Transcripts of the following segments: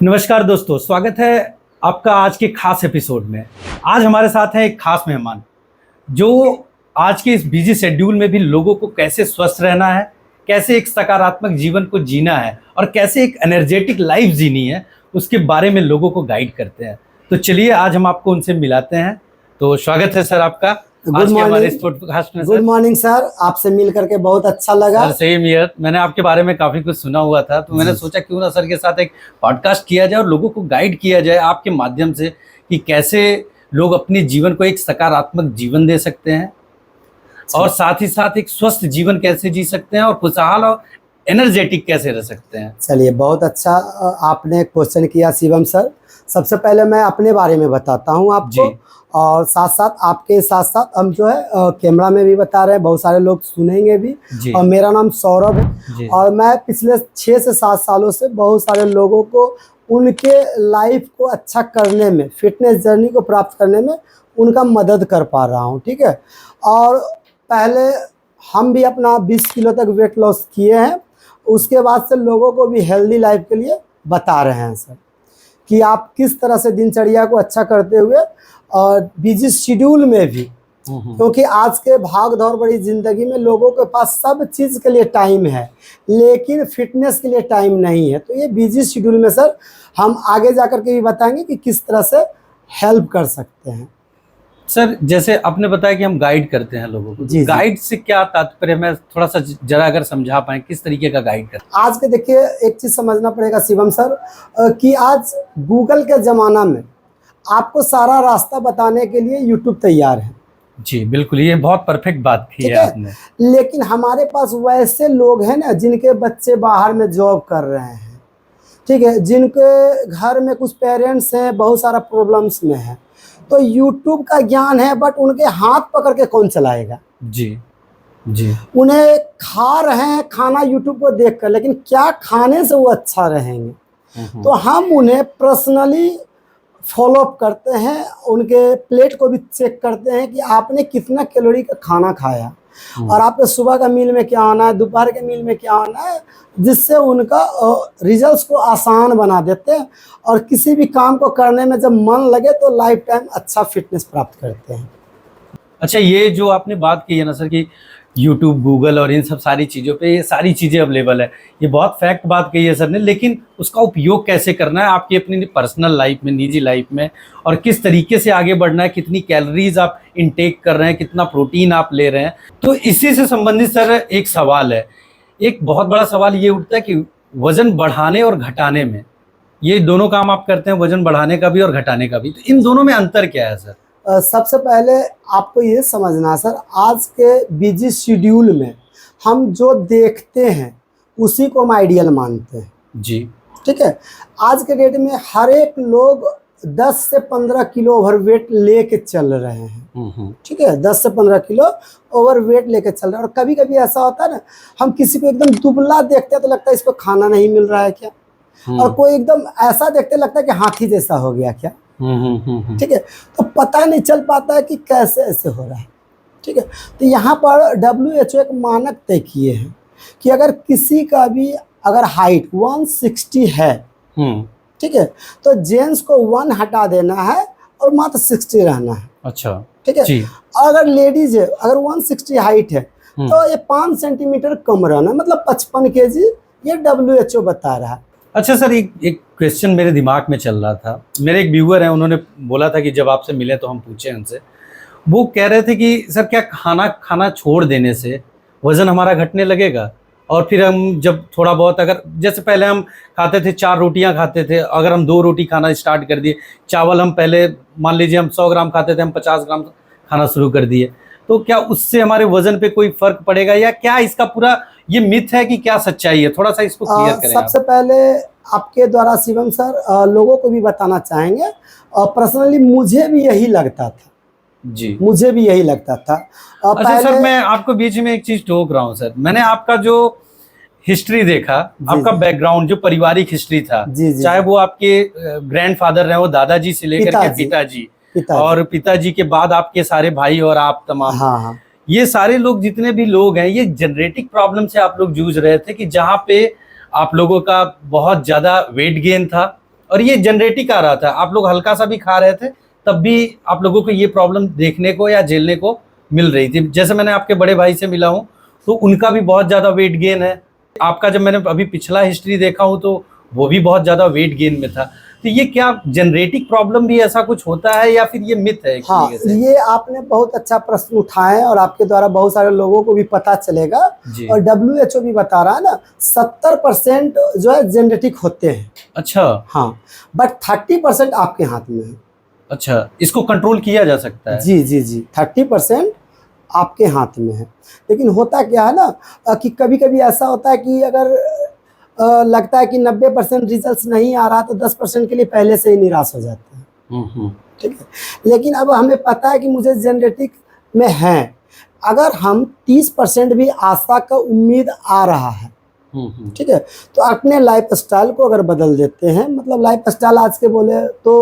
नमस्कार दोस्तों, स्वागत है आपका आज के खास एपिसोड में। आज हमारे साथ है एक खास मेहमान जो आज के इस बिजी शेड्यूल में भी लोगों को कैसे स्वस्थ रहना है, कैसे एक सकारात्मक जीवन को जीना है और कैसे एक एनर्जेटिक लाइफ जीनी है, उसके बारे में लोगों को गाइड करते हैं। तो चलिए आज हम आपको उनसे मिलाते हैं। तो स्वागत है सर आपका good morning. Good morning sir, आपसे मिल करके बहुत अच्छा लगा। सर सेम हियर, मैंने आपके बारे में काफी कुछ सुना हुआ था, तो मैंने सोचा क्यों ना सर के साथ एक पॉडकास्ट किया जाए और लोगों को गाइड किया जाए आपके माध्यम से कि कैसे लोग अपने जीवन को एक सकारात्मक जीवन दे सकते हैं और साथ ही साथ एक स्वस्थ जीवन कैसे जी सकते हैं और खुशहाल और एनर्जेटिक कैसे रह सकते हैं। चलिए, बहुत अच्छा आपने क्वेश्चन किया शिवम सर। सबसे पहले मैं अपने बारे में बताता हूँ आपको, और साथ साथ आपके साथ साथ हम जो है कैमरा में भी बता रहे हैं, बहुत सारे लोग सुनेंगे भी। और मेरा नाम सौरभ है और मैं पिछले 6 से 7 सालों से बहुत सारे लोगों को उनके लाइफ को अच्छा करने में, फिटनेस जर्नी को प्राप्त करने में उनका मदद कर पा रहा हूँ। ठीक है, और पहले हम भी अपना 20 किलो तक वेट लॉस किए हैं, उसके बाद से लोगों को भी हेल्दी लाइफ के लिए बता रहे हैं सर कि आप किस तरह से दिनचर्या को अच्छा करते हुए और बिजी शेड्यूल में भी, क्योंकि आज के भाग दौड़ बड़ी ज़िंदगी में लोगों के पास सब चीज़ के लिए टाइम है लेकिन फिटनेस के लिए टाइम नहीं है। तो ये बिजी शेड्यूल में सर हम आगे जाकर के भी बताएंगे कि किस तरह से हेल्प कर सकते हैं। सर जैसे आपने बताया कि हम गाइड करते हैं लोगों को, गाइड से क्या तात्पर्य, मैं थोड़ा सा जरा अगर समझा पाए किस तरीके का गाइड करते हैं। आज के देखिए एक चीज़ समझना पड़ेगा शिवम सर कि आज गूगल के ज़माना में आपको सारा रास्ता बताने के लिए यूट्यूब तैयार है। जी बिल्कुल, ये बहुत परफेक्ट बात की है आपने। लेकिन हमारे पास वैसे लोग हैं ना जिनके बच्चे बाहर में जॉब कर रहे हैं, ठीक है, जिनके घर में कुछ पेरेंट्स हैं बहुत सारा प्रॉब्लम्स में है, तो यूट्यूब का ज्ञान है बट उनके हाथ पकड़ के कौन चलाएगा। जी जी, उन्हें खा रहे हैं खाना यूट्यूब को देख कर, लेकिन क्या खाने से वो अच्छा रहेंगे। तो हम उन्हें पर्सनली फॉलोअप करते हैं, उनके प्लेट को भी चेक करते हैं कि आपने कितना कैलोरी का खाना खाया और आपके सुबह का मील में क्या आना है, दोपहर के मील में क्या आना है, जिससे उनका रिजल्ट्स को आसान बना देते हैं और किसी भी काम को करने में जब मन लगे तो लाइफ टाइम अच्छा फिटनेस प्राप्त करते हैं। अच्छा, ये जो आपने बात की है ना सर कि यूट्यूब, गूगल और इन सब सारी चीज़ों पे ये सारी चीज़ें अवेलेबल है, ये बहुत फैक्ट बात कही है सर ने, लेकिन उसका उपयोग कैसे करना है आपकी अपनी पर्सनल लाइफ में, निजी लाइफ में, और किस तरीके से आगे बढ़ना है, कितनी कैलोरीज आप इनटेक कर रहे हैं, कितना प्रोटीन आप ले रहे हैं। तो इसी से संबंधित सर एक सवाल है, एक बहुत बड़ा सवाल ये उठता है कि वजन बढ़ाने और घटाने में, ये दोनों काम आप करते हैं, वजन बढ़ाने का भी और घटाने का भी, तो इन दोनों में अंतर क्या है सर? सबसे पहले आपको ये समझना सर, आज के बिजी शेड्यूल में हम जो देखते हैं उसी को हम आइडियल मानते हैं। जी ठीक है, आज के डेट में हर एक लोग 10 से 15 किलो ओवरवेट लेके चल रहे हैं। ठीक है, 10 से 15 किलो ओवरवेट लेके चल रहे हैं। और कभी कभी ऐसा होता है ना, हम किसी को एकदम दुबला देखते हैं तो लगता है इसको खाना नहीं मिल रहा है क्या, और कोई एकदम ऐसा देखते लगता है कि हाथी जैसा हो गया क्या। ठीक है, तो पता नहीं चल पाता है कि कैसे ऐसे हो रहा है। ठीक है, तो यहाँ पर WHO एक मानक तय किए हैं कि अगर किसी का भी अगर हाइट 160 है, ठीक है, तो जेंट्स को 1 हटा देना है और मात्र 60 रहना है। अच्छा, ठीक है, और अगर लेडीज है, अगर 160 हाइट है तो ये 5 सेंटीमीटर कम रहना, मतलब 55 kg ये WHO बता रहा है। अच्छा सर, एक क्वेश्चन मेरे दिमाग में चल रहा था, मेरे एक व्यूअर हैं, उन्होंने बोला था कि जब आपसे मिले तो हम पूछें उनसे, वो कह रहे थे कि सर क्या खाना छोड़ देने से वज़न हमारा घटने लगेगा, और फिर हम जब थोड़ा बहुत, अगर जैसे पहले हम खाते थे 4 रोटियां खाते थे, अगर हम 2 रोटी खाना स्टार्ट कर दिए, चावल हम पहले मान लीजिए हम 100 ग्राम खाते थे, हम 50 ग्राम खाना शुरू कर दिए, तो क्या उससे हमारे वजन पे कोई फर्क पड़ेगा, या क्या इसका पूरा ये मिथ है कि क्या सच्चाई है, थोड़ा सा इसको क्लियर करें। सबसे पहले आपके द्वारा शिवम सर लोगों को भी बताना चाहेंगे, और पर्सनली मुझे भी यही लगता था। जी, मुझे भी यही लगता था। अच्छा सर, मैं आपको बीच में एक चीज टोक रहा हूँ सर, मैंने आपका जो हिस्ट्री देखा, आपका बैकग्राउंड जो पारिवारिक हिस्ट्री था, चाहे वो आपके ग्रैंडफादर रहे, वो दादाजी से लेकर के पिताजी, और पिताजी के बाद आपके सारे भाई और आप तमाम, हाँ, ये सारे लोग जितने भी लोग हैं, ये जेनेटिक प्रॉब्लम से आप लोग जूझ रहे थे कि जहाँ पे आप लोगों का बहुत ज्यादा वेट गेन था और ये जनरेटिक आ रहा था, आप लोग हल्का सा भी खा रहे थे तब भी आप लोगों को ये प्रॉब्लम देखने को या झेलने को मिल रही थी। जैसे मैंने आपके बड़े भाई से मिला हूँ तो उनका भी बहुत ज़्यादा वेट गेन है, आपका जब मैंने अभी पिछला हिस्ट्री देखा हूँ तो वो भी बहुत ज़्यादा वेट गेन में था। तो ये क्या जेनरेटिक प्रॉब्लम भी ऐसा कुछ होता है या फिर ये मिथ है एक हाँ, तरीके से? ये आपने बहुत अच्छा प्रश्न उठाए और आपके द्वारा बहुत सारे लोगों को भी पता चलेगा। जी। और WHO भी बता रहा है ना 70% जो है जेनेटिक होते हैं। अच्छा। हाँ, बट 30% आपके हाथ में है। अच्छा, इसको कंट्रोल किया जा सकता है? जी जी जी, 30% आपके हाथ में है। लेकिन होता क्या है ना कि कभी कभी ऐसा होता है कि अगर लगता है कि 90% रिजल्ट नहीं आ रहा तो 10% के लिए पहले से ही निराश हो जाते हैं। ठीक है, लेकिन अब हमें पता है कि मुझे जेनेटिक में है, अगर हम 30% भी आशा का उम्मीद आ रहा है, ठीक है, तो अपने लाइफ स्टाइल को अगर बदल देते हैं, मतलब लाइफ स्टाइल आज के बोले तो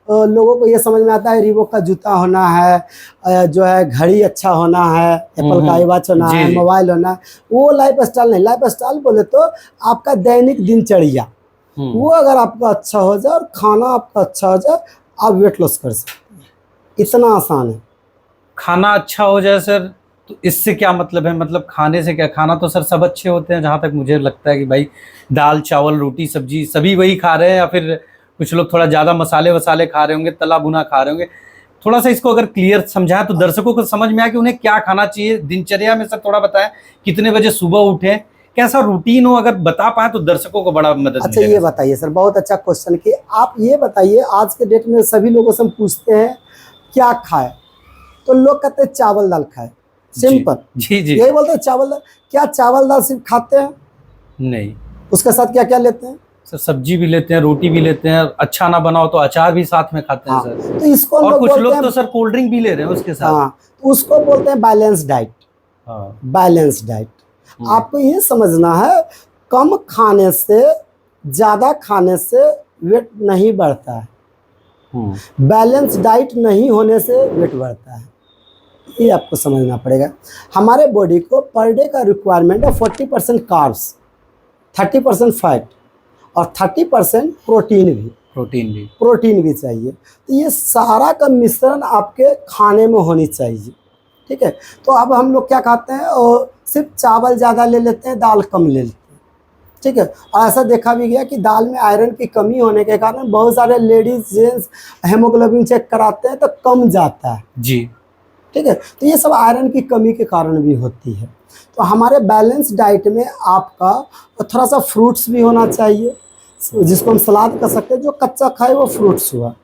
लोगों को ये समझ में आता है रीबॉक का जूता होना है, जो है घड़ी अच्छा होना है, एप्पल का वॉच होना है, मोबाइल होना है, वो लाइफ स्टाइल नहीं। लाइफ स्टाइल बोले तो आपका दैनिक दिनचर्या वो अगर आपका अच्छा हो जाए और खाना आपका अच्छा हो जाए, आप वेट लॉस कर सकते हैं। इतना आसान है। खाना अच्छा हो जाए सर, तो इससे क्या मतलब है? मतलब खाने से क्या? खाना तो सर सब अच्छे होते हैं, जहाँ तक मुझे लगता है कि भाई दाल चावल रोटी सब्जी सभी वही खा रहे हैं, या फिर कुछ लोग थोड़ा ज़्यादा मसाले वसाले खा रहे होंगे, तला भुना खा रहे होंगे। थोड़ा सा इसको अगर क्लियर समझाएं तो दर्शकों को समझ में आए कि उन्हें क्या खाना चाहिए दिनचर्या में। सर थोड़ा बताएं, कितने बजे सुबह उठें, कैसा रूटीन हो, अगर बता पाए तो दर्शकों को बड़ा मदद अच्छा, मिलेगा। ये बताइए सर, बहुत अच्छा क्वेश्चन कि आप ये बताइए, आज के डेट में सभी लोगों से हम पूछते हैं क्या खाए, तो लोग कहते हैं चावल दाल खाए, सिंपल। जी जी, यही बोलते हैं चावल दाल। क्या चावल दाल सिर्फ खाते हैं? नहीं उसके साथ क्या क्या लेते हैं? सर, सब्जी भी लेते हैं, रोटी भी लेते हैं, अच्छा ना बनाओ तो अचार भी साथ में खाते हैं हाँ, सर। तो इसको और लोग कुछ बोलते लोग हैं, तो सर कोल्ड ड्रिंक भी ले रहे हैं उसके साथ। हाँ, तो उसको बोलते हैं बैलेंस डाइट। हाँ। बैलेंस डाइट आपको ये समझना है, कम खाने से ज़्यादा खाने से वेट नहीं बढ़ता है, बैलेंस डाइट नहीं होने से वेट बढ़ता है। ये आपको समझना पड़ेगा। हमारे बॉडी को पर डे का रिक्वायरमेंट है 40% कार्ब्स, 30% फैट और 30% प्रोटीन भी चाहिए। तो ये सारा का मिश्रण आपके खाने में होनी चाहिए। ठीक है, तो अब हम लोग क्या खाते हैं, और सिर्फ चावल ज़्यादा ले लेते हैं, दाल कम ले लेते हैं। ठीक है, और ऐसा देखा भी गया कि दाल में आयरन की कमी होने के कारण बहुत सारे लेडीज जेंट्स हेमोग्लोबिन चेक कराते हैं तो कम जाता है जी। ठीक है, तो ये सब आयरन की कमी के कारण भी होती है। तो हमारे बैलेंस डाइट में आपका थोड़ा सा फ्रूट्स भी होना चाहिए, जिसको हम सलाद कर सकते हैं। जो कच्चा खाए वो फ्रूट्स हुआ,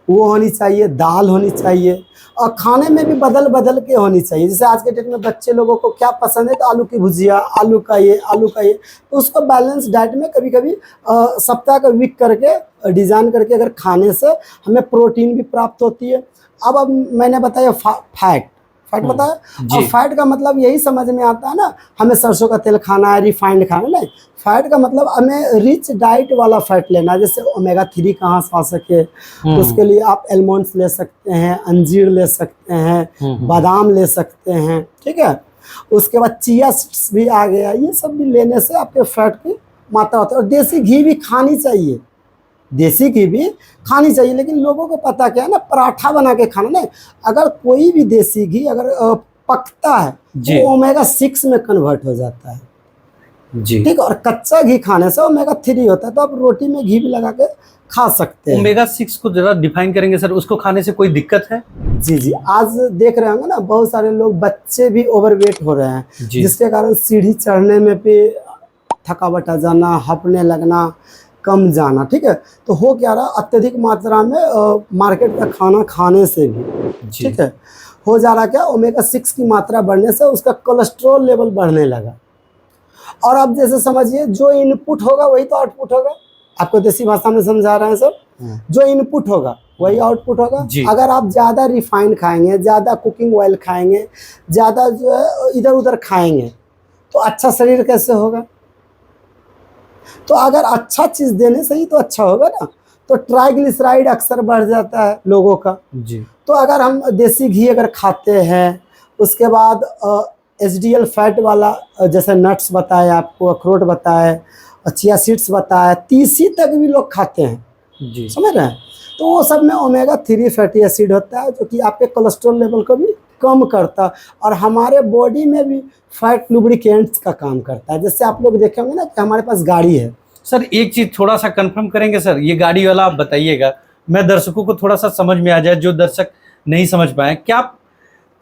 वो होनी चाहिए, दाल होनी चाहिए, और खाने में भी बदल बदल के होनी चाहिए। जैसे आज के डेट में बच्चे लोगों को क्या पसंद है, तो आलू की भुजिया, आलू का ये, तो उसको बैलेंस डाइट में कभी कभी सप्ताह का वीक करके डिज़ाइन करके अगर खाने से हमें प्रोटीन भी प्राप्त होती है। अब मैंने बताया फैट बताया, और फैट का मतलब यही समझ में आता है ना, हमें सरसों का तेल खाना है, रिफाइंड खाना नहीं। फैट का मतलब हमें रिच डाइट वाला फैट लेना है। जैसे ओमेगा 3 कहाँ से आ सके, तो उसके लिए आप एलमंड्स ले सकते हैं, अंजीर ले सकते हैं, बादाम ले सकते हैं। ठीक है, उसके बाद चिया सीड्स भी आ गया। ये सब भी लेने से आपके फैट की मात्रा होती है। और देसी घी भी खानी चाहिए, देसी घी भी खानी चाहिए। लेकिन लोगों को पता क्या है ना, पराठा बना के खाना नहीं। अगर कोई भी देसी घी अगर पकता है तो ओमेगा 6 में कन्वर्ट हो जाता है जी। ठीक, और कच्चा घी खाने से ओमेगा 3 होता है। तो आप रोटी में घी भी लगा के खा सकते हैं। ओमेगा 6 को जरा डिफाइन करेंगे सर, उसको खाने से कोई दिक्कत है? जी जी, आज देख रहे होंगे ना, बहुत सारे लोग, बच्चे भी ओवरवेट हो रहे हैं, जिसके कारण सीढ़ी चढ़ने में भी थकावट आ जाना, हपने लगना, कम जाना। ठीक है, तो हो क्या रहा, अत्यधिक मात्रा में मार्केट का खाना खाने से भी, ठीक है, हो जा रहा क्या, ओमेगा 6 की मात्रा बढ़ने से उसका कोलेस्ट्रॉल लेवल बढ़ने लगा। और अब जैसे समझिए, जो इनपुट होगा वही तो आउटपुट होगा। आपको देसी भाषा में समझा रहे हैं सर, जो इनपुट होगा वही आउटपुट होगा। अगर आप ज़्यादा रिफाइंड खाएंगे, ज़्यादा कुकिंग ऑयल खाएंगे, ज़्यादा जो है इधर उधर खाएंगे, तो अच्छा शरीर कैसे होगा? तो अगर अच्छा चीज़ देने से ही तो अच्छा होगा ना। तो ट्राइग्लिसराइड अक्सर बढ़ जाता है लोगों का जी। तो अगर हम देसी घी अगर खाते हैं, उसके बाद HDL फैट वाला, जैसे नट्स बताए आपको, अखरोट बताए, चिया सीड्स बताए, तीसी तक भी लोग खाते हैं, जी समझ रहे हैं। तो वो सब में ओमेगा 3 फैटी एसिड होता है जो कि आपके कोलेस्ट्रॉल लेवल को भी कम करता है और हमारे बॉडी में भी फैट लुब्रिकेंट्स का काम करता है। जैसे आप लोग देखे होंगे ना कि हमारे पास गाड़ी है। सर, एक चीज थोड़ा सा कंफर्म करेंगे सर, ये गाड़ी वाला आप बताइएगा, मैं दर्शकों को थोड़ा सा समझ में आ जाए, जो दर्शक नहीं समझ पाए। क्या आप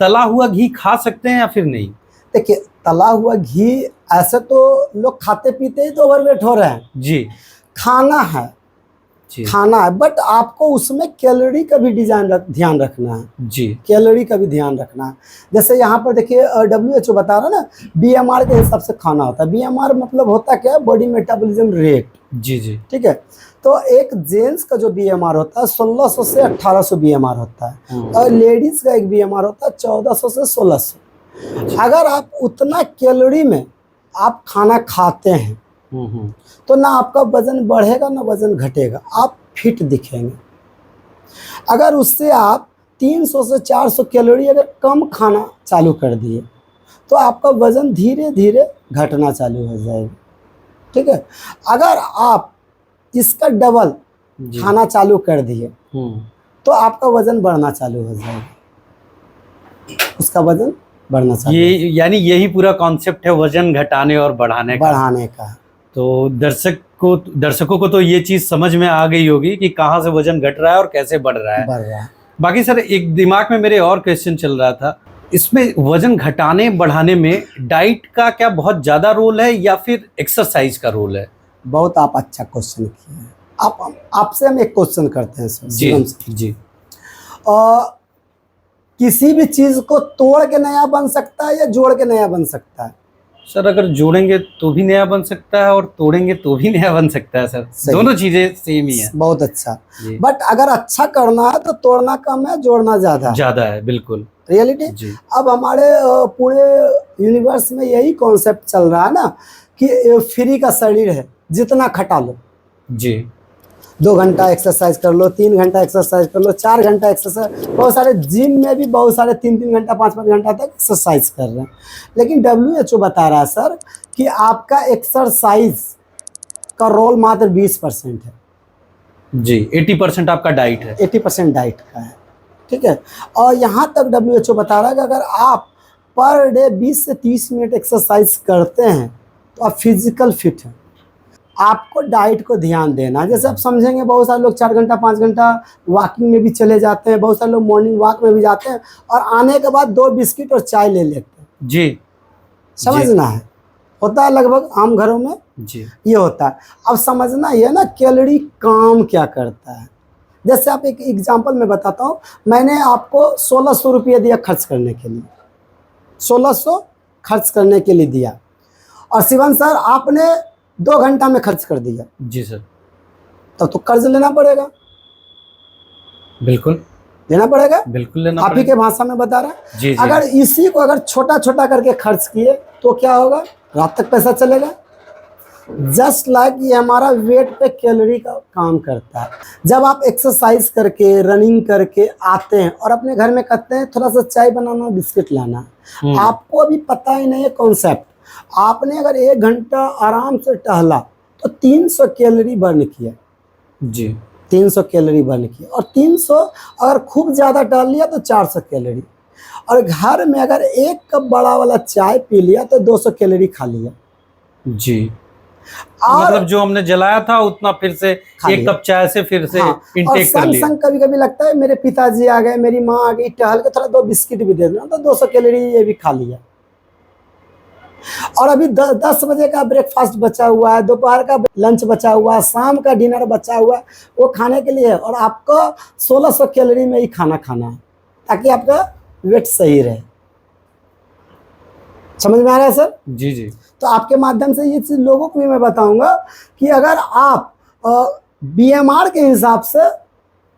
तला हुआ घी खा सकते हैं या फिर नहीं? देखिए, तला हुआ घी ऐसे तो लोग खाते पीते ही तो ओवरवेट हो रहे हैं। जी खाना है, जी खाना है, बट आपको उसमें कैलोरी का भी ध्यान रखना है। जी कैलोरी का भी ध्यान रखना है। जैसे यहाँ पर देखिए WHO बता रहा है ना, BMR के हिसाब से खाना होता है। BMR मतलब होता क्या है, बॉडी मेटाबॉलिज्म रेट। जी जी ठीक है, तो एक जेंट्स का जो BMR होता है 1600 से 1800 BMR होता है और लेडीज का एक BMR होता है 1400 से 1600। अगर आप उतना कैलोरी में आप खाना खाते हैं तो ना आपका वजन बढ़ेगा ना वजन घटेगा, आप फिट दिखेंगे। अगर उससे आप 300 से 400 कैलोरी अगर कम खाना चालू कर दिए तो आपका वजन धीरे धीरे घटना चालू हो जाएगा। ठीक है, अगर आप इसका डबल जी। खाना चालू कर दिए तो आपका वजन बढ़ना चालू हो जाएगा, उसका वजन बढ़ना चालू ये यानी यही पूरा कॉन्सेप्ट है वजन घटाने और बढ़ाने का। बढ़ाने का। तो दर्शकों को तो ये चीज समझ में आ गई होगी कि कहाँ से वजन घट रहा है और कैसे बढ़ रहा है। बढ़ रहा है। बाकी सर, एक दिमाग में मेरे और क्वेश्चन चल रहा था, इसमें वजन घटाने बढ़ाने में डाइट का क्या बहुत ज्यादा रोल है या फिर एक्सरसाइज का रोल है? बहुत आप अच्छा क्वेश्चन किए हैं। आपसे हम एक क्वेश्चन करते हैं सर। जी जी किसी भी चीज को तोड़ के नया बन सकता है या जोड़ के नया बन सकता है? सर, अगर जोड़ेंगे तो भी नया बन सकता है और तोड़ेंगे तो भी नया बन सकता है सर। दोनों चीजें सेम ही है। बहुत अच्छा। बट अगर अच्छा करना है तो तोड़ना कम है, जोड़ना ज्यादा है। बिल्कुल रियलिटी। अब हमारे पूरे यूनिवर्स में यही कॉन्सेप्ट चल रहा है ना कि फ्री का शरीर है, जितना खटा लो जी। 2 घंटा एक्सरसाइज कर लो, 3 घंटा एक्सरसाइज कर लो, 4 घंटा एक्सरसाइज। बहुत सारे जिम में भी बहुत सारे 3-3 घंटा 5-5 घंटा तक एक्सरसाइज कर रहे हैं। लेकिन WHO बता रहा है सर कि आपका एक्सरसाइज का रोल मात्र 20% है जी। 80% आपका डाइट है। 80% डाइट का है। ठीक है, और यहाँ तक WHO बता रहा है कि अगर आप पर डे 20 से 30 मिनट एक्सरसाइज करते हैं तो आप फिजिकल फिट हैं। आपको डाइट को ध्यान देना है। जैसे आप समझेंगे, बहुत सारे लोग 4 घंटा 5 घंटा वॉकिंग में भी चले जाते हैं, बहुत सारे लोग मॉर्निंग वॉक में भी जाते हैं और आने के बाद 2 बिस्किट और चाय ले लेते हैं जी। समझना है, होता है लगभग आम घरों में जी, ये होता है। अब समझना ये ना कैलोरी काम क्या करता है। जैसे आप एक एग्जांपल में बताता हूँ, मैंने आपको 1600 रुपये दिया खर्च करने के लिए, 1600 खर्च करने के लिए दिया और शिवन सर आपने 2 घंटा में खर्च कर दिया जी सर, तब तो कर्ज लेना पड़ेगा। बिल्कुल लेना पड़ेगा, बिल्कुल लेना पड़ेगा। आप ही के भाषा में बता रहा है जी। अगर इसी को अगर छोटा छोटा करके खर्च किए तो क्या होगा, रात तक पैसा चलेगा। जस्ट लाइक ये हमारा वेट पे कैलोरी का काम करता है। जब आप एक्सरसाइज करके रनिंग करके आते हैं और अपने घर में कहते हैं थोड़ा सा चाय बनाना, बिस्किट लाना, आपको अभी पता ही नहीं है कॉन्सेप्ट। आपने अगर 1 घंटा आराम से टहला तो 300 कैलोरी बर्न किया जी, 300 कैलोरी बर्न किया। और 300 अगर खूब ज़्यादा टहल लिया तो 400 कैलोरी। और घर में अगर 1 कप बड़ा वाला चाय पी लिया तो 200 कैलोरी खा लिया जी। और मतलब जो हमने जलाया था उतना फिर से 1 कप चाय से फिर से इंटेक कर लिया। संग कभी कभी लगता है मेरे पिताजी आ गए, मेरी माँ आ गई, टहल के थोड़ा 2 बिस्किट भी दे देना तो 200 कैलोरी ये भी खा लिया। और अभी 10 बजे का ब्रेकफास्ट बचा हुआ है, दोपहर का लंच बचा हुआ है, शाम का डिनर बचा हुआ है, वो खाने के लिए है। और आपको 1600 कैलोरी में ही खाना खाना है ताकि आपका वेट सही रहे। समझ में आ रहा है सर जी जी। तो आपके माध्यम से ये चीज लोगों को भी मैं बताऊंगा कि अगर आप BMR के हिसाब से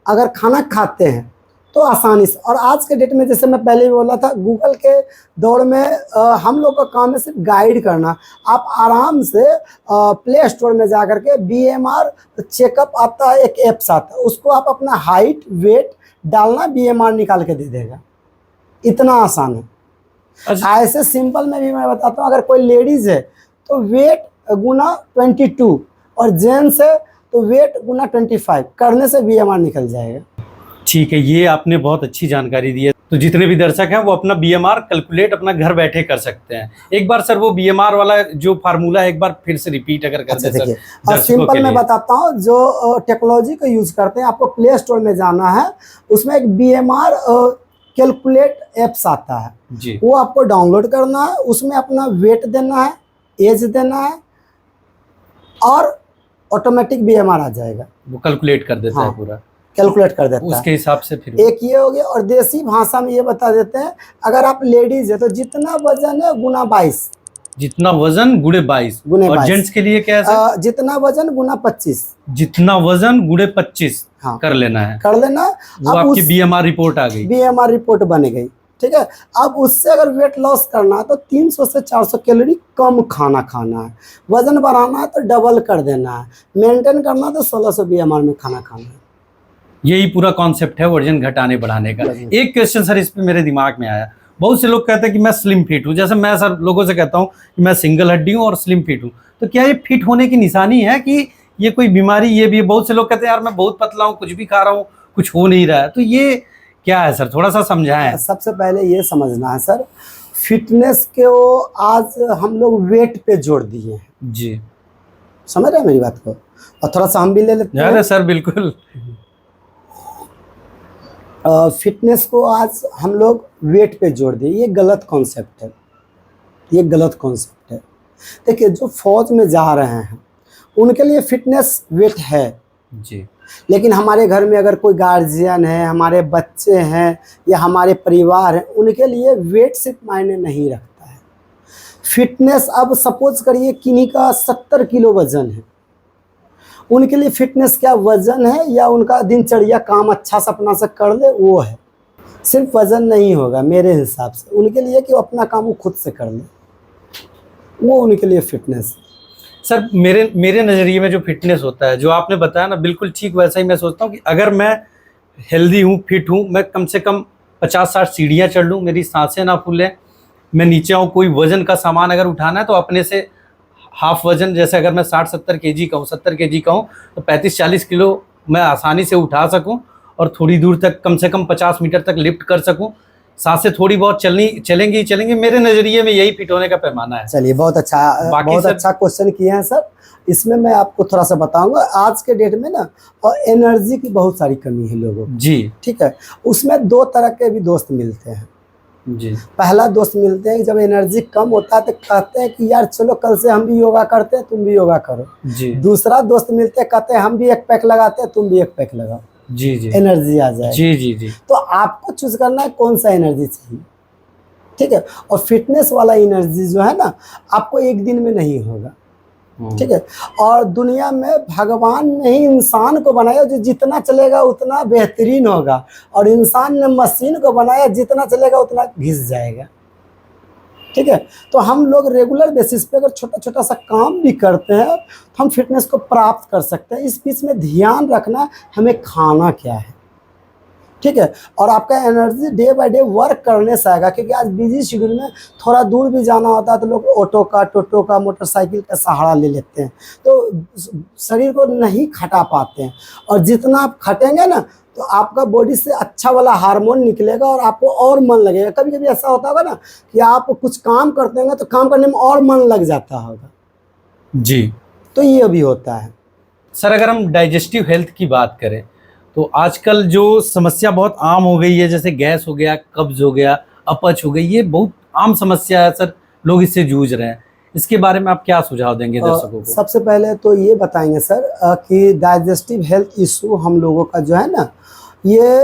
अगर खाना खाते हैं तो आसानी से। और आज के डेट में जैसे मैं पहले भी बोला था, गूगल के दौर में हम लोग का काम है सिर्फ गाइड करना। आप आराम से प्ले स्टोर में जा कर के BMR चेकअप आता है, एक ऐप्स आता है, उसको आप अपना हाइट वेट डालना, BMR निकाल के दे देगा। इतना आसान है। ऐसे सिंपल में भी मैं बताता हूँ, अगर कोई लेडीज़ है तो वेट गुना 22 और जेंट्स है तो वेट गुना 25 करने से BMR निकल जाएगा। ठीक है, ये आपने बहुत अच्छी जानकारी दी है। तो जितने भी दर्शक हैं वो अपना BMR कैलकुलेट अपना घर बैठे कर सकते हैं। एक बार सर वो BMR वाला जो फार्मूला है एक बार फिर से रिपीट अगर कर अच्छा दे देखिए, सर और दर्शकों के सिंपल मैं लिए। बताता हूँ, जो टेक्नोलॉजी को यूज करते हैं, आपको प्ले स्टोर में जाना है, उसमें एक BMR कैलकुलेट एप्स आता है, जी वो आपको डाउनलोड करना है। उसमें अपना वेट देना है, एज देना है, और ऑटोमेटिक BMR आ जाएगा, वो कैलकुलेट कर देता हाँ, है पूरा, कैलकुलेट कर देता है। उसके हिसाब से फिर एक ये हो गया, और देसी भाषा में ये बता देते हैं, अगर आप लेडीज है तो जितना वजन है गुना 22, जितना वजन गुणे 22, गुणे और 22, जेंट्स के लिए क्या है सर? जितना वजन गुना 25, जितना वजन गुणे 25 हाँ, कर लेना है, कर लेना। वो अब आपकी उस BMR रिपोर्ट आ गई। BMR रिपोर्ट बन गई, ठीक है। अब उससे अगर वेट लॉस करना है तो 300 से 400 कैलोरी कम खाना खाना है, वजन बढ़ाना है तो डबल कर देना है, मेंटेन करना है तो 1600 BMR में खाना खाना है। यही पूरा कॉन्सेप्ट है वजन घटाने बढ़ाने का। एक क्वेश्चन सर इस पे मेरे दिमाग में आया, बहुत से लोग कहते हैं कि मैं स्लिम फिट हूँ, जैसे मैं सर लोगों से कहता हूँ कि मैं सिंगल हड्डी हूँ और स्लिम फिट हूँ, तो क्या ये फिट होने की निशानी है कि ये कोई बीमारी? ये भी बहुत से लोग कहते हैं यार मैं बहुत पतला हूँ, कुछ भी खा रहा हूँ, कुछ हो नहीं रहा है, तो ये क्या है सर, थोड़ा सा समझाएं। सबसे पहले ये समझना है सर, फिटनेस को आज हम लोग वेट पे जोड़ दिए हैं, जी समझ रहे हैं मेरी बात को? और थोड़ा सा हम भी ले लेते हैं। सर बिल्कुल। फिटनेस को आज हम लोग वेट पे जोड़ दिए, ये गलत कॉन्सेप्ट है, ये गलत कॉन्सेप्ट है। देखिए, जो फौज में जा रहे हैं उनके लिए फिटनेस वेट है जी, लेकिन हमारे घर में अगर कोई गार्जियन है, हमारे बच्चे हैं या हमारे परिवार है, उनके लिए वेट सिर्फ मायने नहीं रखता है। फिटनेस, अब सपोज करिए किन्हीं का 70 किलो वजन है, उनके लिए फिटनेस क्या वजन है या उनका दिनचर्या काम अच्छा से अपना से कर ले, वो है। सिर्फ वजन नहीं होगा मेरे हिसाब से, उनके लिए कि वो अपना काम वो खुद से कर ले, वो उनके लिए फिटनेस है। सर मेरे नज़रिए में जो फिटनेस होता है, जो आपने बताया ना, बिल्कुल ठीक वैसा ही मैं सोचता हूँ कि अगर मैं हेल्दी हूँ, फिट हूँ, मैं कम से कम 50-60 सीढ़ियाँ चढ़ लूँ, मेरी सांसें ना फूलें, मैं नीचे आऊँ, कोई वजन का सामान अगर उठाना है तो अपने से हाफ वजन, जैसे अगर मैं 60-70 केजी का हूँ, 70 केजी का हूँ, तो 35-40 किलो मैं आसानी से उठा सकूँ और थोड़ी दूर तक, कम से कम 50 मीटर तक लिफ्ट कर सकूँ। सांसें थोड़ी बहुत चलेंगी। मेरे नज़रिए में यही फिट होने का पैमाना है। चलिए, बहुत अच्छा क्वेश्चन किए हैं सर। इसमें मैं आपको थोड़ा सा बताऊंगा, आज के डेट में ना और एनर्जी की बहुत सारी कमी है लोगों को, जी ठीक है। उसमें दो तरह के भी दोस्त मिलते हैं। जी, पहला दोस्त मिलते हैं कि जब एनर्जी कम होता है तो कहते हैं कि यार चलो कल से हम भी योगा करते हैं, तुम भी योगा करो। जी दूसरा दोस्त मिलते हैं, कहते हैं हम भी एक पैक लगाते हैं, तुम भी एक पैक लगाओ, जी, जी एनर्जी आ जाए। जी जी जी, तो आपको चूज करना है कौन सा एनर्जी चाहिए, ठीक है। और फिटनेस वाला एनर्जी जो है ना, आपको एक दिन में नहीं होगा, ठीक है। और दुनिया में भगवान ने ही इंसान को बनाया जो जितना चलेगा उतना बेहतरीन होगा, और इंसान ने मशीन को बनाया जितना चलेगा उतना घिस जाएगा, ठीक है। तो हम लोग रेगुलर बेसिस पे अगर छोटा छोटा सा काम भी करते हैं तो हम फिटनेस को प्राप्त कर सकते हैं। इस बीच में ध्यान रखना हमें खाना क्या है, ठीक है। और आपका energy day by day work करने से आएगा, क्योंकि आज बिजी शेड्यूल में थोड़ा दूर भी जाना होता है तो लोग ऑटो का, टोटो का, मोटरसाइकिल का सहारा ले लेते हैं, तो शरीर को नहीं खटा पाते हैं। और जितना आप खटेंगे ना तो आपका बॉडी से अच्छा वाला हार्मोन निकलेगा और आपको और मन लगेगा। कभी कभी ऐसा होता होगा ना कि आप कुछ काम करते होंगे तो काम करने में और मन लग जाता होगा, जी। तो ये भी होता है। सर अगर हम डाइजेस्टिव हेल्थ की बात करें तो आजकल जो समस्या बहुत आम हो गई है, जैसे गैस हो गया, कब्ज हो गया, अपच हो गई, ये बहुत आम समस्या है सर, लोग इससे जूझ रहे हैं। इसके बारे में आप क्या सुझाव देंगे दर्शकों को? सबसे पहले तो ये बताएंगे सर कि डाइजेस्टिव हेल्थ इशू हम लोगों का जो है ना, ये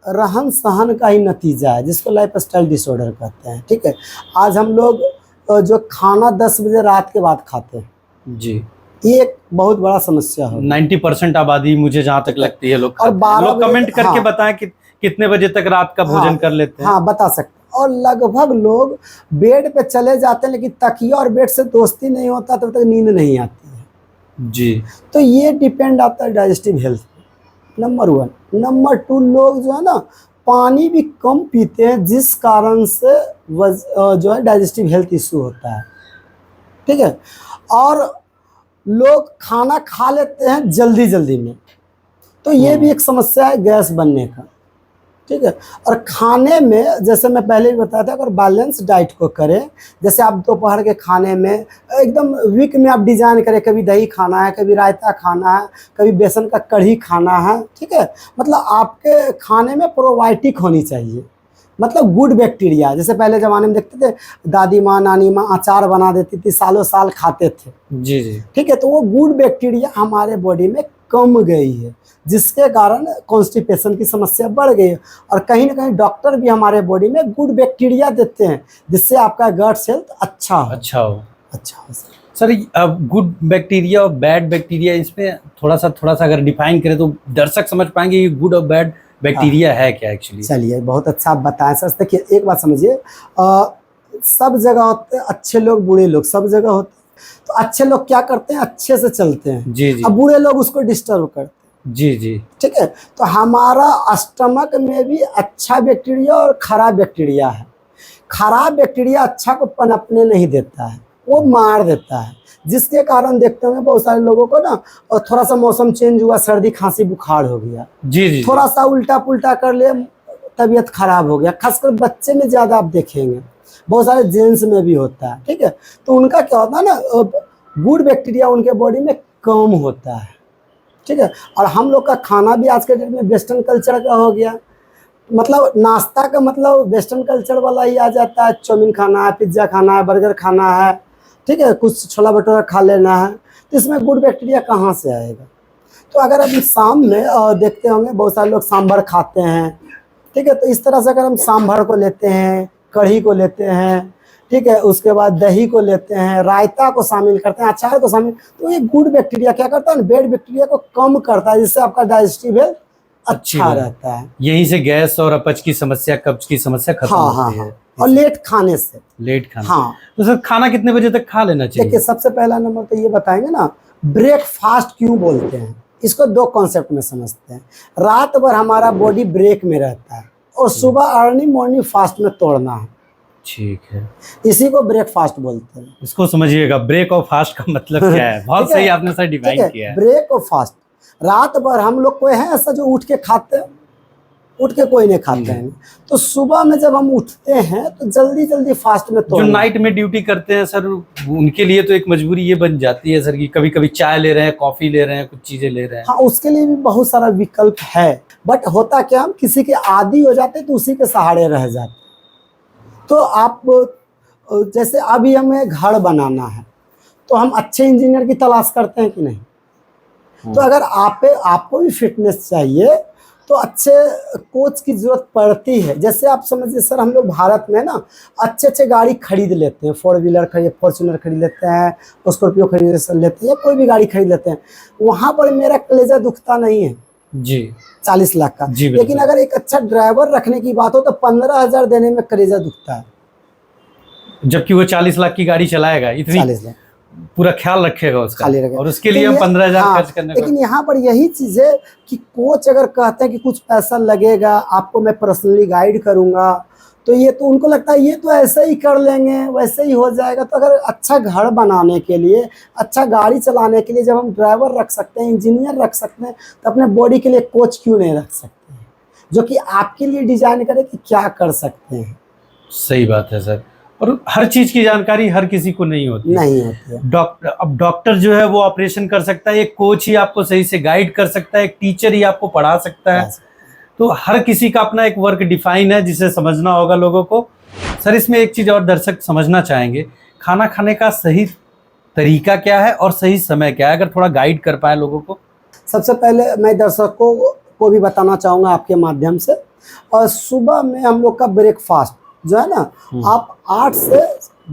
रहन सहन का ही नतीजा है, जिसको लाइफ स्टाइल डिसऑर्डर कहते हैं, ठीक है। आज हम लोग जो खाना 10 बजे रात के बाद खाते हैं, जी, ये एक बहुत बड़ा समस्या है। 90% आबादी मुझे जहाँ तक लगती है लोग और 12 लोग कमेंट करके हाँ, बताएं कि कितने बजे तक रात का भोजन कर लेते हैं। हाँ, बता सकते। और लगभग लोग बेड पे चले जाते हैं, लेकिन तकिया और बेड से दोस्ती नहीं होता तब तक नींद नहीं आती है, जी। तो ये डिपेंड आता है डाइजेस्टिव हेल्थ, नंबर 1। नंबर 2, लोग जो है ना पानी भी कम पीते हैं, जिस कारण से जो है डाइजेस्टिव हेल्थ इशू होता है, ठीक है। और लोग खाना खा लेते हैं जल्दी जल्दी में, तो ये भी एक समस्या है गैस बनने का। ठीक है। और खाने में जैसे मैं पहले भी बताया था, अगर बैलेंस डाइट को करें, जैसे आप दोपहर के खाने में एकदम वीक में आप डिज़ाइन करें, कभी दही खाना है, कभी रायता खाना है, कभी बेसन का कढ़ी खाना है। ठीक है। मतलब आपके खाने में प्रोबायोटिक होनी चाहिए, मतलब गुड बैक्टीरिया। जैसे पहले ज़माने में देखते थे दादी माँ नानी माँ अचार बना देती थी, सालों साल खाते थे। जी जी। ठीक है। तो वो गुड बैक्टीरिया हमारे बॉडी में कम गई है, जिसके कारण कॉन्स्टिपेशन की समस्या बढ़ गई है। और कहीं ना कहीं डॉक्टर भी हमारे बॉडी में गुड बैक्टीरिया देते हैं, जिससे आपका गट्स हेल्थ अच्छा हो। अच्छा हो। अच्छा हो सर अब गुड बैक्टीरिया और बैड बैक्टीरिया, इसमें थोड़ा सा अगर डिफाइन करें तो दर्शक समझ पाएंगे ये गुड और बैड बैक्टीरिया है क्या एक्चुअली। चलिए, बहुत अच्छा आप बताएं सर। देखिए, एक बात समझिए, सब जगह होते हैं अच्छे लोग बुरे लोग, सब जगह होते हैं। तो अच्छे लोग क्या करते हैं, अच्छे से चलते हैं। जी जी। अब बुरे लोग उसको डिस्टर्ब करते हैं। जी जी। ठीक है। तो हमारा स्टमक में भी अच्छा बैक्टीरिया और खराब बैक्टीरिया है। खराब बैक्टीरिया अच्छा को पनपने नहीं देता है, वो मार देता है, जिसके कारण देखते होंगे बहुत सारे लोगों को ना, और थोड़ा सा मौसम चेंज हुआ, सर्दी खांसी बुखार हो गया, जी जी। थोड़ा सा उल्टा पुल्टा कर ले, तबीयत खराब हो गया। खासकर बच्चे में ज़्यादा आप देखेंगे, बहुत सारे जेंट्स में भी होता है। ठीक है। तो उनका क्या होता है ना, गुड बैक्टीरिया उनके बॉडी में कम होता है। ठीक है। और हम लोग का खाना भी आज के डेट में वेस्टर्न कल्चर का हो गया, मतलब नाश्ता का मतलब वेस्टर्न कल्चर वाला ही आ जाता है। चाउमीन खाना है, पिज्ज़ा खाना है, बर्गर खाना है। ठीक है। कुछ छोला भटूरा खा लेना है, तो इसमें गुड बैक्टीरिया कहाँ से आएगा। तो अगर अभी शाम में देखते होंगे बहुत सारे लोग सांभर खाते हैं। ठीक है। तो इस तरह से अगर हम सांभर को लेते हैं, कढ़ी को लेते हैं, ठीक है, उसके बाद दही को लेते हैं, रायता को शामिल करते हैं, अचार को शामिल, तो ये गुड बैक्टीरिया क्या करता है, बैड बैक्टीरिया को कम करता है, जिससे आपका डाइजेस्टिव हेल्थ अच्छा रहता है। यहीं से गैस और अपच की समस्या, कब्ज की समस्या खत्म होती है। और लेट खाने से। लेट खाना। हाँ। तो सर खाना कितने बजे तक खा लेना चाहिए। देखिए, सबसे पहला नंबर तो ये बताएंगे ना, ब्रेकफास्ट क्यों बोलते हैं, इसको दो कॉन्सेप्ट में समझते हैं। रात भर हमारा बॉडी ब्रेक में रहता है, और सुबह अर्ली मॉर्निंग फास्ट में तोड़ना है। ठीक है। इसी को ब्रेकफास्ट बोलते हैं। इसको समझिएगा, ब्रेक और फास्ट का मतलब क्या है। बहुत सही आपने सर डिफाइन किया है। ब्रेक और फास्ट, रात भर हम लोग कोई है ऐसा जो उठ के खाते हैं, उठ के कोई नहीं खाते हैं। तो सुबह में जब हम उठते हैं तो जल्दी जल्दी फास्ट में जो नाइट में ड्यूटी करते हैं सर, उनके लिए तो एक मजबूरी ये बन जाती है सर कि कभी कभी चाय ले रहे हैं, कॉफी ले रहे हैं, कुछ चीजें ले रहे हैं। हाँ, उसके लिए भी बहुत सारा विकल्प है, बट होता क्या, हम किसी के आदी हो जाते तो उसी के सहारे रह जाते। तो आप जैसे अभी हमें घर बनाना है, तो हम अच्छे इंजीनियर की तलाश करते हैं कि नहीं। तो अगर आपको भी फिटनेस चाहिए तो अच्छे कोच की जरूरत पड़ती है। जैसे आप समझिए सर, हम लोग भारत में ना अच्छे गाड़ी खरीद लेते हैं, 4 व्हीलर खरीद, फॉर्च्यूनर खरीद लेते हैं, स्कॉर्पियो खरीद लेते हैं, या कोई भी गाड़ी खरीद लेते हैं। वहाँ पर मेरा कलेजा दुखता नहीं है जी, 40 लाख का। जी, लेकिन अगर एक अच्छा ड्राइवर रखने की बात हो तो 15,000 देने में कलेजा दुखता है, जबकि वो 40 लाख की गाड़ी चलाएगा, इतनी 40 लाख पूरा ख्याल रखेगा उसका, खाली रखेगा। और उसके लिए हम 15,000 खर्च करने। लेकिन यहाँ पर यही चीज है कि कोच अगर कहते हैं कि कुछ पैसा लगेगा, आपको मैं पर्सनली गाइड करूंगा, तो ये तो उनको लगता है ये तो ऐसे ही कर लेंगे, वैसे ही हो जाएगा। तो अगर अच्छा घर बनाने के लिए, अच्छा गाड़ी चलाने के लिए जब हम ड्राइवर रख सकते हैं, इंजीनियर रख सकते हैं, तो अपने बॉडी के लिए कोच क्यों नहीं रख सकते हैं, जो कि आपके लिए डिजाइन करे कि क्या कर सकते हैं। सही बात है सर। और हर चीज की जानकारी हर किसी को नहीं होती है। डॉक्टर जो है वो ऑपरेशन कर सकता है, एक कोच ही आपको सही से गाइड कर सकता है, एक टीचर ही आपको पढ़ा सकता है। तो हर किसी का अपना एक वर्क डिफाइन है, जिसे समझना होगा लोगों को। सर इसमें एक चीज और दर्शक समझना चाहेंगे, खाना खाने का सही तरीका क्या है और सही समय क्या है, अगर थोड़ा गाइड कर पाए लोगों को। सबसे पहले मैं दर्शकों को भी बताना चाहूँगा आपके माध्यम से, और सुबह में हम लोग का ब्रेकफास्ट जो है ना, आप 8 से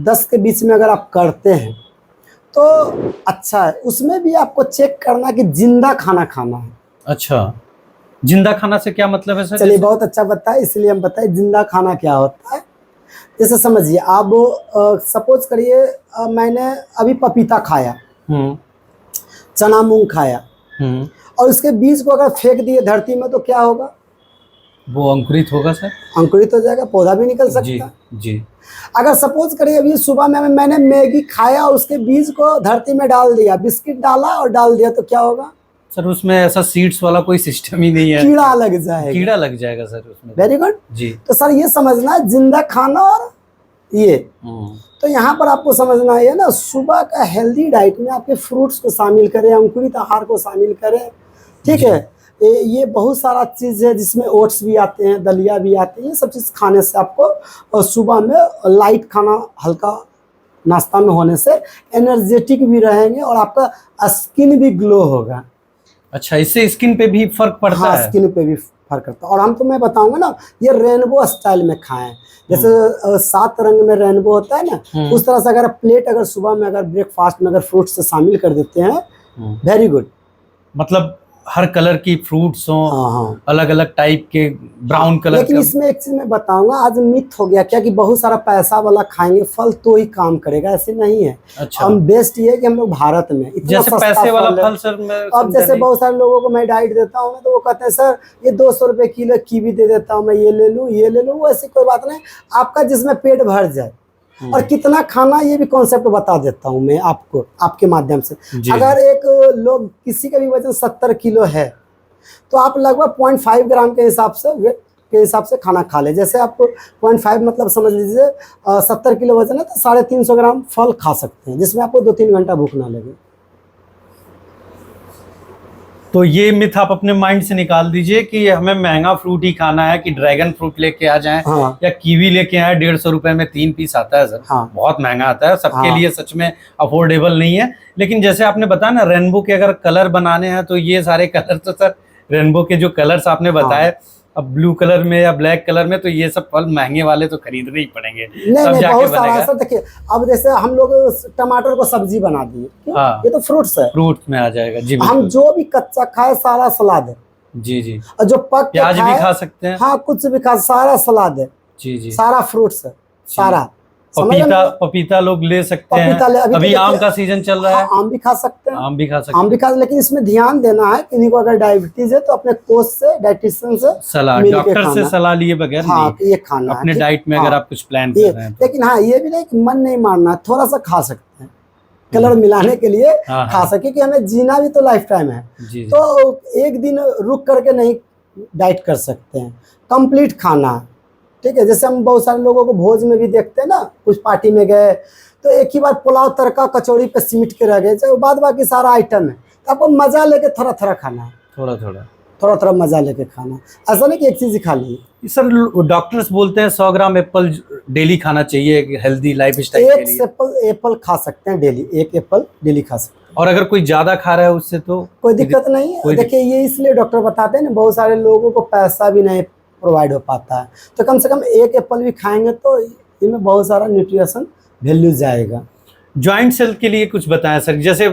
10 के बीच में अगर आप करते हैं तो अच्छा है। उसमें भी आपको चेक करना कि जिंदा खाना खाना है। अच्छा, जिंदा खाना से क्या मतलब है सर? चलिए, बहुत अच्छा बताया, इसलिए हम बताए जिंदा खाना क्या होता है। जैसे समझिए, आप सपोज करिए मैंने अभी पपीता खाया, चना मूंग खाया, और उसके बीज को अगर फेंक दिए धरती में तो क्या होगा? वो अंकुरित होगा सर? अंकुरित हो जाएगा, पौधा भी निकल जी सकता है। जी। अगर सपोज करिए अभी सुबह में मैंने मैगी खाया, उसके बीज को धरती में डाल दिया, बिस्किट डाला और डाल दिया, तो क्या होगा सर? उसमें ऐसा सीड्स वाला कोई सिस्टम ही नहीं है। कीड़ा लग जाएगा। कीड़ा लग जाएगा सर उसमें। Very good. जी। तो सर ये समझना है जिंदा खाना और ये, तो यहाँ पर आपको समझना है ना, सुबह का हेल्दी डाइट में आपके फ्रूट्स को शामिल करें, अंकुरित आहार को शामिल करें, ठीक है। ये बहुत सारा चीज़ है जिसमें ओट्स भी आते हैं, दलिया भी आते हैं, ये सब चीज़ खाने से आपको सुबह में लाइट खाना, हल्का नाश्ता में होने से एनर्जेटिक भी रहेंगे और आपका स्किन भी ग्लो होगा। अच्छा, इससे स्किन पे भी फर्क पड़ता हाँ, है? स्किन पे भी फर्क करता है। और हम तो मैं बताऊंगा ना, ये रेनबो स्टाइल में खाएं, जैसे 7 रंग में रेनबो होता है ना, उस तरह से अगर प्लेट अगर सुबह में अगर ब्रेकफास्ट में अगर फ्रूट्स से शामिल कर देते हैं, वेरी गुड। मतलब हर कलर की फ्रूट्स हों, हाँ, अलग अलग टाइप के, ब्राउन कलर। लेकिन इसमें एक चीज मैं बताऊंगा, आज मिथ हो गया क्या कि बहुत सारा पैसा वाला खाएंगे फल तो ही काम करेगा, ऐसे नहीं है। अच्छा। हम बेस्ट ये है कि हम लोग भारत में इतना जैसे सस्ता पैसे वाला है। फल सर, मैं अब जैसे बहुत सारे लोगों को मैं डाइट देता हूँ ना, तो वो कहते हैं सर ये 200 रुपए किलो कीवी दे देता हूँ, मैं ये ले लूँ ये ले लूँ, वो ऐसी कोई बात नहीं, आपका जिसमें पेट भर जाए और कितना खाना, ये भी कॉन्सेप्ट बता देता हूँ मैं आपको आपके माध्यम से। अगर एक लोग किसी का भी वजन 70 किलो है, तो आप लगभग 0.5 ग्राम के हिसाब से, वेट के हिसाब से खाना खा ले। जैसे आप 0.5 मतलब समझ लीजिए 70 किलो वजन है, तो 350 ग्राम फल खा सकते हैं, जिसमें आपको 2-3 घंटा भूख ना लगे। तो ये मिथ आप अपने माइंड से निकाल दीजिए कि हमें महंगा फ्रूट ही खाना है, कि ड्रैगन फ्रूट लेके आ जाएं। हाँ। या कीवी लेके आए, 150 रुपए में 3 पीस आता है सर। हाँ। बहुत महंगा आता है, सबके हाँ। लिए सच में अफोर्डेबल नहीं है। लेकिन जैसे आपने बताया ना, रेनबो के अगर कलर बनाने हैं, तो ये सारे कलर तो सर, रेनबो के जो कलर्स आपने बताए, अब ब्लू कलर में या ब्लैक कलर में, तो ये सब फल महंगे वाले तो खरीदने ही पड़ेंगे। नहीं, बहुत सारा ऐसा। देखिए अब जैसे हम लोग टमाटर को सब्जी बना दिए, हाँ। ये तो फ्रूट्स है, फ्रूट में आ जाएगा जी। हम जो भी कच्चा खाए सारा सलाद है। जी जी। और जो पक के प्याज भी खा सकते हैं। हाँ, कुछ भी खा, सारा सलाद है। जी जी। सारा फ्रूट्स है, सारा। पपीता लोग ले सकते हैं। अभी आम का सीजन चल रहा है। आम भी खा सकते हैं। आम भी खा सकते हैं। लेकिन इसमें ध्यान देना है, किन्हीं को अगर डायबिटीज है तो अपने कोच से, डाइटिशियन से सलाह, डॉक्टर से सलाह लिए बगैर नहीं, ये खाना अपने डाइट में अगर आप कुछ प्लान कर रहे हैं। लेकिन हाँ, ये भी नहीं कि मन नहीं मारना, थोड़ा सा खा सकते हैं, कलर मिलाने के लिए खा सके, कि हमें जीना भी तो लाइफ टाइम है। तो एक दिन रुक करके नहीं डाइट कर सकते हैं, कंप्लीट खाना है, ठीक है। जैसे हम बहुत सारे लोगों को भोज में भी देखते हैं ना, कुछ पार्टी में गए तो एक ही बार पुलाव तड़का कचौड़ी पे सिमट के रह गए, चाहे बाद बाकी सारा आइटम है, तो आपको मजा लेके थोड़ा थोड़ा खाना है, थोड़ा थोड़ा मजा लेके खाना, ऐसा नहीं कि एक चीज ही खा ली। सर डॉक्टर्स बोलते हैं 100 ग्राम एप्पल डेली खाना चाहिए हेल्दी लाइफ स्टाइल के लिए। एक एप्पल खा सकते हैं डेली, एक एप्पल डेली खा सकते हैं। और अगर कोई ज्यादा खा रहा है उससे तो कोई दिक्कत नहीं है। देखिए ये इसलिए डॉक्टर बताते हैं ना, बहुत सारे लोगों को पैसा भी नहीं प्रोवाइड हो पाता है, तो कम से कम एक एप्पल भी खाएंगे तो इनमें बहुत सारा न्यूट्रिशन वैल्यू जाएगा। जॉइंट सेल के लिए कुछ बताएं सर, जैसे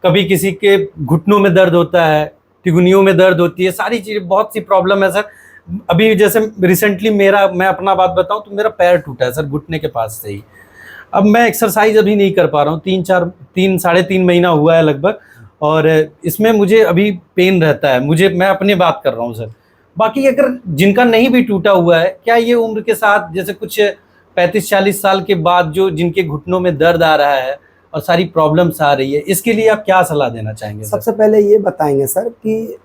कभी किसी के घुटनों में दर्द होता है, तिगुनियों में दर्द होती है, सारी चीज़ें, बहुत सी प्रॉब्लम है सर। अभी जैसे रिसेंटली मैं अपना बात बताऊं तो मेरा पैर टूटा है सर, घुटने के पास से ही। अब मैं एक्सरसाइज अभी नहीं कर पा रहा हूँ, 3-3.5 महीना हुआ है लगभग, और इसमें मुझे अभी पेन रहता है। मैं अपनी बात कर रहा हूँ सर। बाकी अगर जिनका नहीं भी टूटा हुआ है, क्या ये उम्र के साथ, जैसे कुछ 35-40 साल के बाद जो जिनके घुटनों में दर्द आ रहा है और सारी प्रॉब्लम्स आ रही है, इसके लिए आप क्या सलाह देना चाहेंगे? सबसे पहले ये बताएंगे सर कि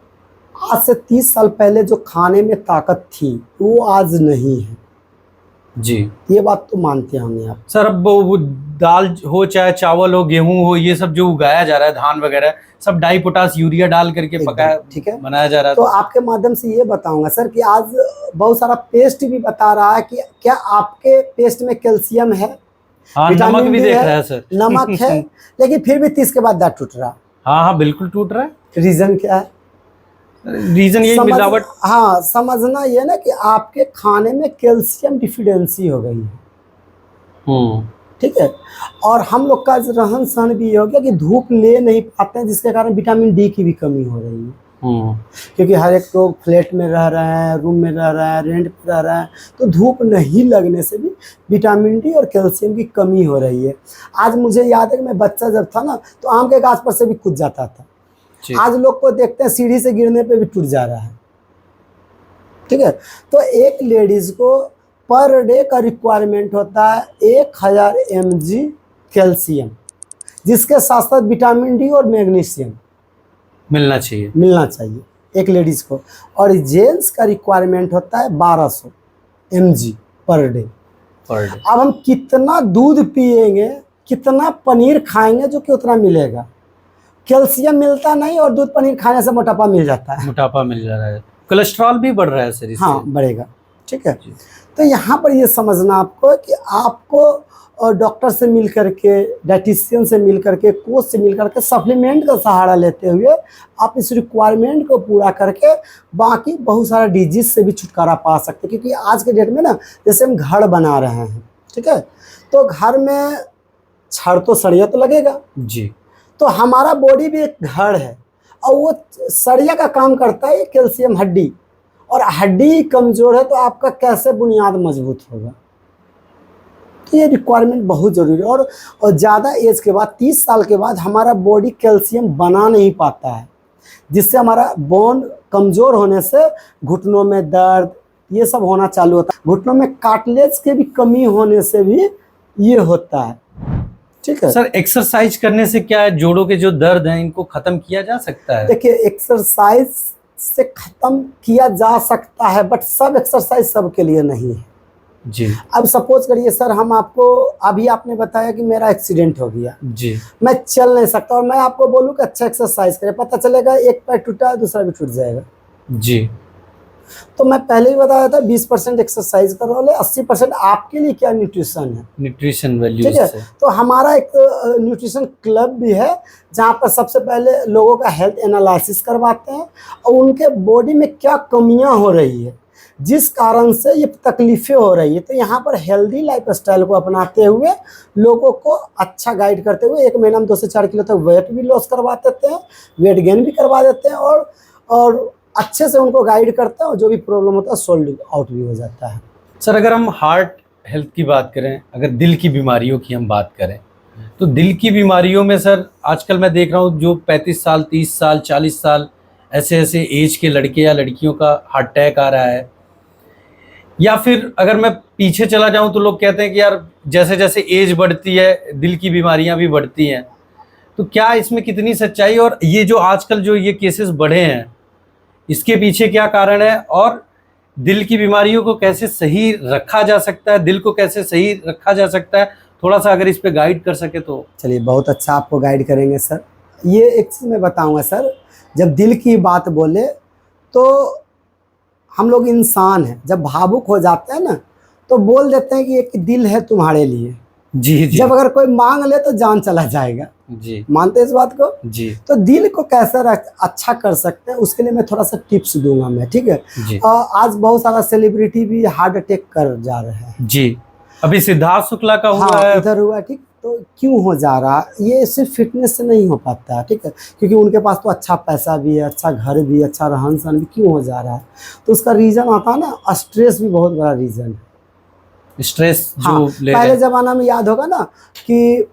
आज से 30 साल पहले जो खाने में ताकत थी वो आज नहीं है जी। ये बात तो मानते होंगे आप सर। अब वो दाल हो, चाहे चावल हो, गेहूं हो, ये सब जो उगाया जा रहा है, धान वगैरह, सब डाई पोटास यूरिया डाल करके पकाया, ठीक है, बनाया जा रहा है। तो आपके माध्यम से ये बताऊंगा सर कि आज बहुत सारा पेस्ट भी बता रहा है कि क्या आपके पेस्ट में कैल्शियम है? हाँ, नमक भी देख रहा है सर। नमक है, लेकिन फिर भी 30 के बाद दांत टूट रहा है। हाँ, बिल्कुल टूट रहा है। रीजन क्या है? रीजन यही मिलावट। हाँ, समझना ये ना कि आपके खाने में कैल्शियम डिफिडेंसी हो गई है, ठीक है। और हम लोग का रहन सहन भी ये हो गया कि धूप ले नहीं पाते हैं, जिसके कारण विटामिन डी की भी कमी हो रही है। क्योंकि हर एक लोग फ्लैट में रह रहे हैं, रूम में रह रहे हैं, रेंट पे रह रहे हैं, तो धूप नहीं लगने से भी विटामिन डी और कैल्शियम की कमी हो रही है। आज मुझे याद है कि मैं बच्चा जब था ना, तो आम के गाछ पर से भी कूद जाता था। आज लोग को देखते हैं सीढ़ी से गिरने पे भी टूट जा रहा है। ठीक है। तो एक लेडीज को पर डे का रिक्वायरमेंट होता है 1000 mg कैल्शियम, जिसके साथ साथ विटामिन डी और मैग्नीशियम मिलना चाहिए। मिलना चाहिए एक लेडीज को। और जेंट्स का रिक्वायरमेंट होता है 1200 mg पर डे। अब हम कितना दूध पिएंगे, कितना पनीर खाएंगे जो कि उतना मिलेगा। कैल्शियम मिलता नहीं और दूध पनीर खाने से मोटापा मिल जाता है। मोटापा मिल जा रहा है, कोलेस्ट्रॉल भी बढ़ रहा है सर इससे। हाँ, बढ़ेगा। ठीक है। तो यहाँ पर ये समझना आपको कि आपको डॉक्टर से मिल करके, डाइटिशियन से मिल करके, कोच से मिल करके, सप्लीमेंट का सहारा लेते हुए आप इस रिक्वायरमेंट को पूरा करके बाकी बहुत सारा डिजीज से भी छुटकारा पा सकते हैं। क्योंकि आज के डेट में ना, जैसे हम घर बना रहे हैं, ठीक है, तो घर में छड़ तो सरिया तो लगेगा जी। तो हमारा बॉडी भी एक घर है और वो सरिया का काम करता है कैल्शियम हड्डी, और हड्डी कमजोर है तो आपका कैसे बुनियाद मजबूत होगा। तो ये रिक्वायरमेंट बहुत ज़रूरी है। और ज़्यादा एज के बाद 30 साल के बाद हमारा बॉडी कैल्शियम बना नहीं पाता है, जिससे हमारा बोन कमज़ोर होने से घुटनों में दर्द ये सब होना चालू होता है। घुटनों में कार्टिलेज के भी कमी होने से भी ये होता है। ठीक है सर, एक्सरसाइज करने से क्या जोड़ों के जो दर्द हैं इनको खत्म किया जा सकता है? देखिए, एक्सरसाइज से खत्म किया जा सकता है, बट सब एक्सरसाइज सबके लिए नहीं है जी। अब सपोज करिए सर, हम आपको अभी आपने बताया कि मेरा एक्सीडेंट हो गया जी, मैं चल नहीं सकता, और मैं आपको बोलूँ कि अच्छा एक्सरसाइज करें, पता चलेगा एक पैर टूटा है दूसरा भी टूट जाएगा जी। तो मैं पहले ही बताया था 20% एक्सरसाइज का रोल है, 80% आपके लिए क्या न्यूट्रिशन है, न्यूट्रिशन वैल्यूज ठीक है। से। तो हमारा एक न्यूट्रिशन क्लब भी है जहाँ पर सबसे पहले लोगों का हेल्थ एनालिसिस करवाते हैं और उनके बॉडी में क्या कमियां हो रही है, जिस कारण से ये तकलीफ़ें हो रही है। तो यहाँ पर हेल्दी लाइफस्टाइल को अपनाते हुए लोगों को अच्छा गाइड करते हुए 1 महीना में 2 से 4 किलो तक वेट भी लॉस करवा देते हैं, वेट गेन भी करवा देते हैं, और अच्छे से उनको गाइड करते हैं और जो भी प्रॉब्लम होता है सोल्व आउट भी हो जाता है। सर, अगर हम हार्ट हेल्थ की बात करें, अगर दिल की बीमारियों की हम बात करें, तो दिल की बीमारियों में सर आजकल मैं देख रहा हूँ जो 35 साल 30 साल 40 साल ऐसे एज के लड़के या लड़कियों का हार्ट अटैक आ रहा है। या फिर अगर मैं पीछे चला जाऊं तो लोग कहते हैं कि यार जैसे जैसे एज बढ़ती है दिल की बीमारियां भी बढ़ती हैं। तो क्या इसमें कितनी सच्चाई, और ये जो आजकल जो ये केसेस बढ़े हैं इसके पीछे क्या कारण है, और दिल की बीमारियों को कैसे सही रखा जा सकता है, दिल को कैसे सही रखा जा सकता है, थोड़ा सा अगर इस पे गाइड कर सके तो। चलिए, बहुत अच्छा आपको गाइड करेंगे सर। ये एक चीज़ मैं बताऊंगा सर, जब दिल की बात बोले तो हम लोग इंसान हैं, जब भावुक हो जाते हैं ना तो बोल देते हैं कि एक दिल है तुम्हारे लिए। जी जी। जब अगर कोई मांग ले तो जान चला जाएगा। जी, मानते हैं इस बात को? जी तो दिल को कैसे अच्छा कर सकते हैं उसके लिए मैं थोड़ा सा टिप्स दूंगा मैं, ठीक है। जी। आज बहुत सारा सेलिब्रिटी भी हार्ट अटैक कर जा रहे हैं जी। अभी सिद्धार्थ शुक्ला का हुआ हाँ, है। इधर हुआ, ठीक। तो क्यों हो जा रहा, ये सिर्फ फिटनेस से नहीं हो पाता है, ठीक है, क्योंकि उनके पास तो अच्छा पैसा भी है, अच्छा घर भी, अच्छा रहन सहन भी, क्यों हो जा रहा है? तो उसका रीज़न आता है ना, स्ट्रेस भी बहुत बड़ा रीज़न है। स्ट्रेस जो हाँ, ले पहले ज़माना में याद होगा ना कि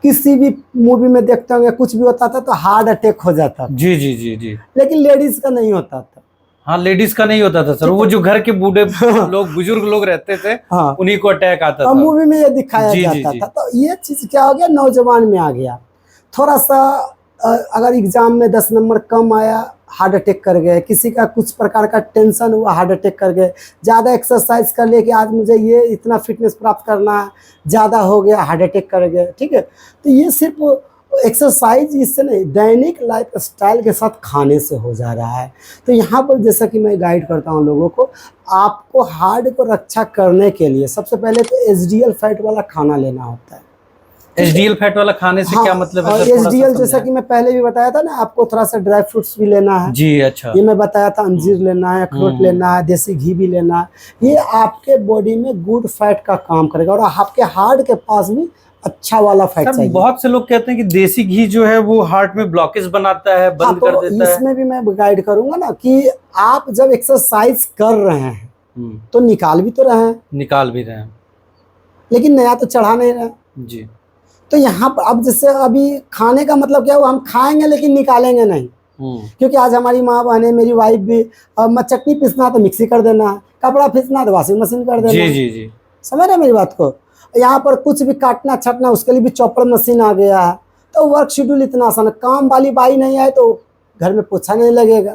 किसी भी मूवी में देखते होंगे कुछ भी होता था तो हार्ट अटैक हो जाता था। जी जी जी जी। लेकिन लेडीज़ का नहीं होता था। हाँ, लेडीज का नहीं होता था सर, वो जो घर के बूढ़े लोग बुजुर्ग लोग रहते थे हाँ, उन्हीं को अटैक आता था। मूवी में ये दिखाया जी, जाता जी, था। तो ये चीज़ क्या हो गया, नौजवान में आ गया थोड़ा सा। अगर एग्जाम में 10 नंबर कम आया हार्ट अटैक कर गए, किसी का कुछ प्रकार का टेंशन हुआ हार्ट अटैक कर गए, ज़्यादा एक्सरसाइज कर ले कि आज मुझे ये इतना फिटनेस प्राप्त करना है, ज़्यादा हो गया हार्ट अटैक कर गए, ठीक है। तो ये सिर्फ एक्सरसाइज इससे नहीं, दैनिक लाइफ स्टाइल के साथ खाने से हो जा रहा है। तो यहाँ पर जैसा कि मैं गाइड करता हूँ लोगों को, आपको हार्ट को रक्षा करने के लिए सबसे पहले तो एचडीएल फैट वाला खाना लेना होता है। एचडीएल फैट वाला खाने से क्या मतलब है और सर? थोड़ा सा एचडीएल जैसा समझाएं। कि मैं पहले भी बताया था ना, आपको थोड़ा सा ड्राई फ्रूट्स भी लेना है। जी, अच्छा। ये मैं बताया था, अंजीर लेना है, अखरोट लेना है, देसी घी भी लेना है। ये आपके बॉडी में गुड फैट का काम करेगा और आपके हार्ट के पास भी अच्छा वाला फैट सर चाहिए। बहुत से लोग कहते हैं कि देसी घी जो है वो हार्ट में ब्लॉकेज बनाता है, बंद कर देता है। इसमें भी मैं गाइड करूंगा ना कि आप जब एक्सरसाइज कर रहे हैं तो निकाल भी तो रहे हैं, निकाल भी रहे हैं, लेकिन नया तो चढ़ा नहीं रहे। जी। तो यहाँ पर अब जैसे अभी खाने का मतलब क्या हुआ, हम खाएंगे लेकिन निकालेंगे नहीं। क्योंकि आज हमारी माँ बहनें, मेरी वाइफ भी, चटनी पीसना तो मिक्सी कर देना है, कपड़ा पीसना तो वॉशिंग मशीन कर देना जी है। जी जी। समझ रहे हैं मेरी बात को? यहाँ पर कुछ भी काटना छाटना उसके लिए भी चॉपर मशीन आ गया है। तो वर्क शेड्यूल इतना आसान है, काम वाली बाई नहीं आए तो घर में पोछा नहीं लगेगा।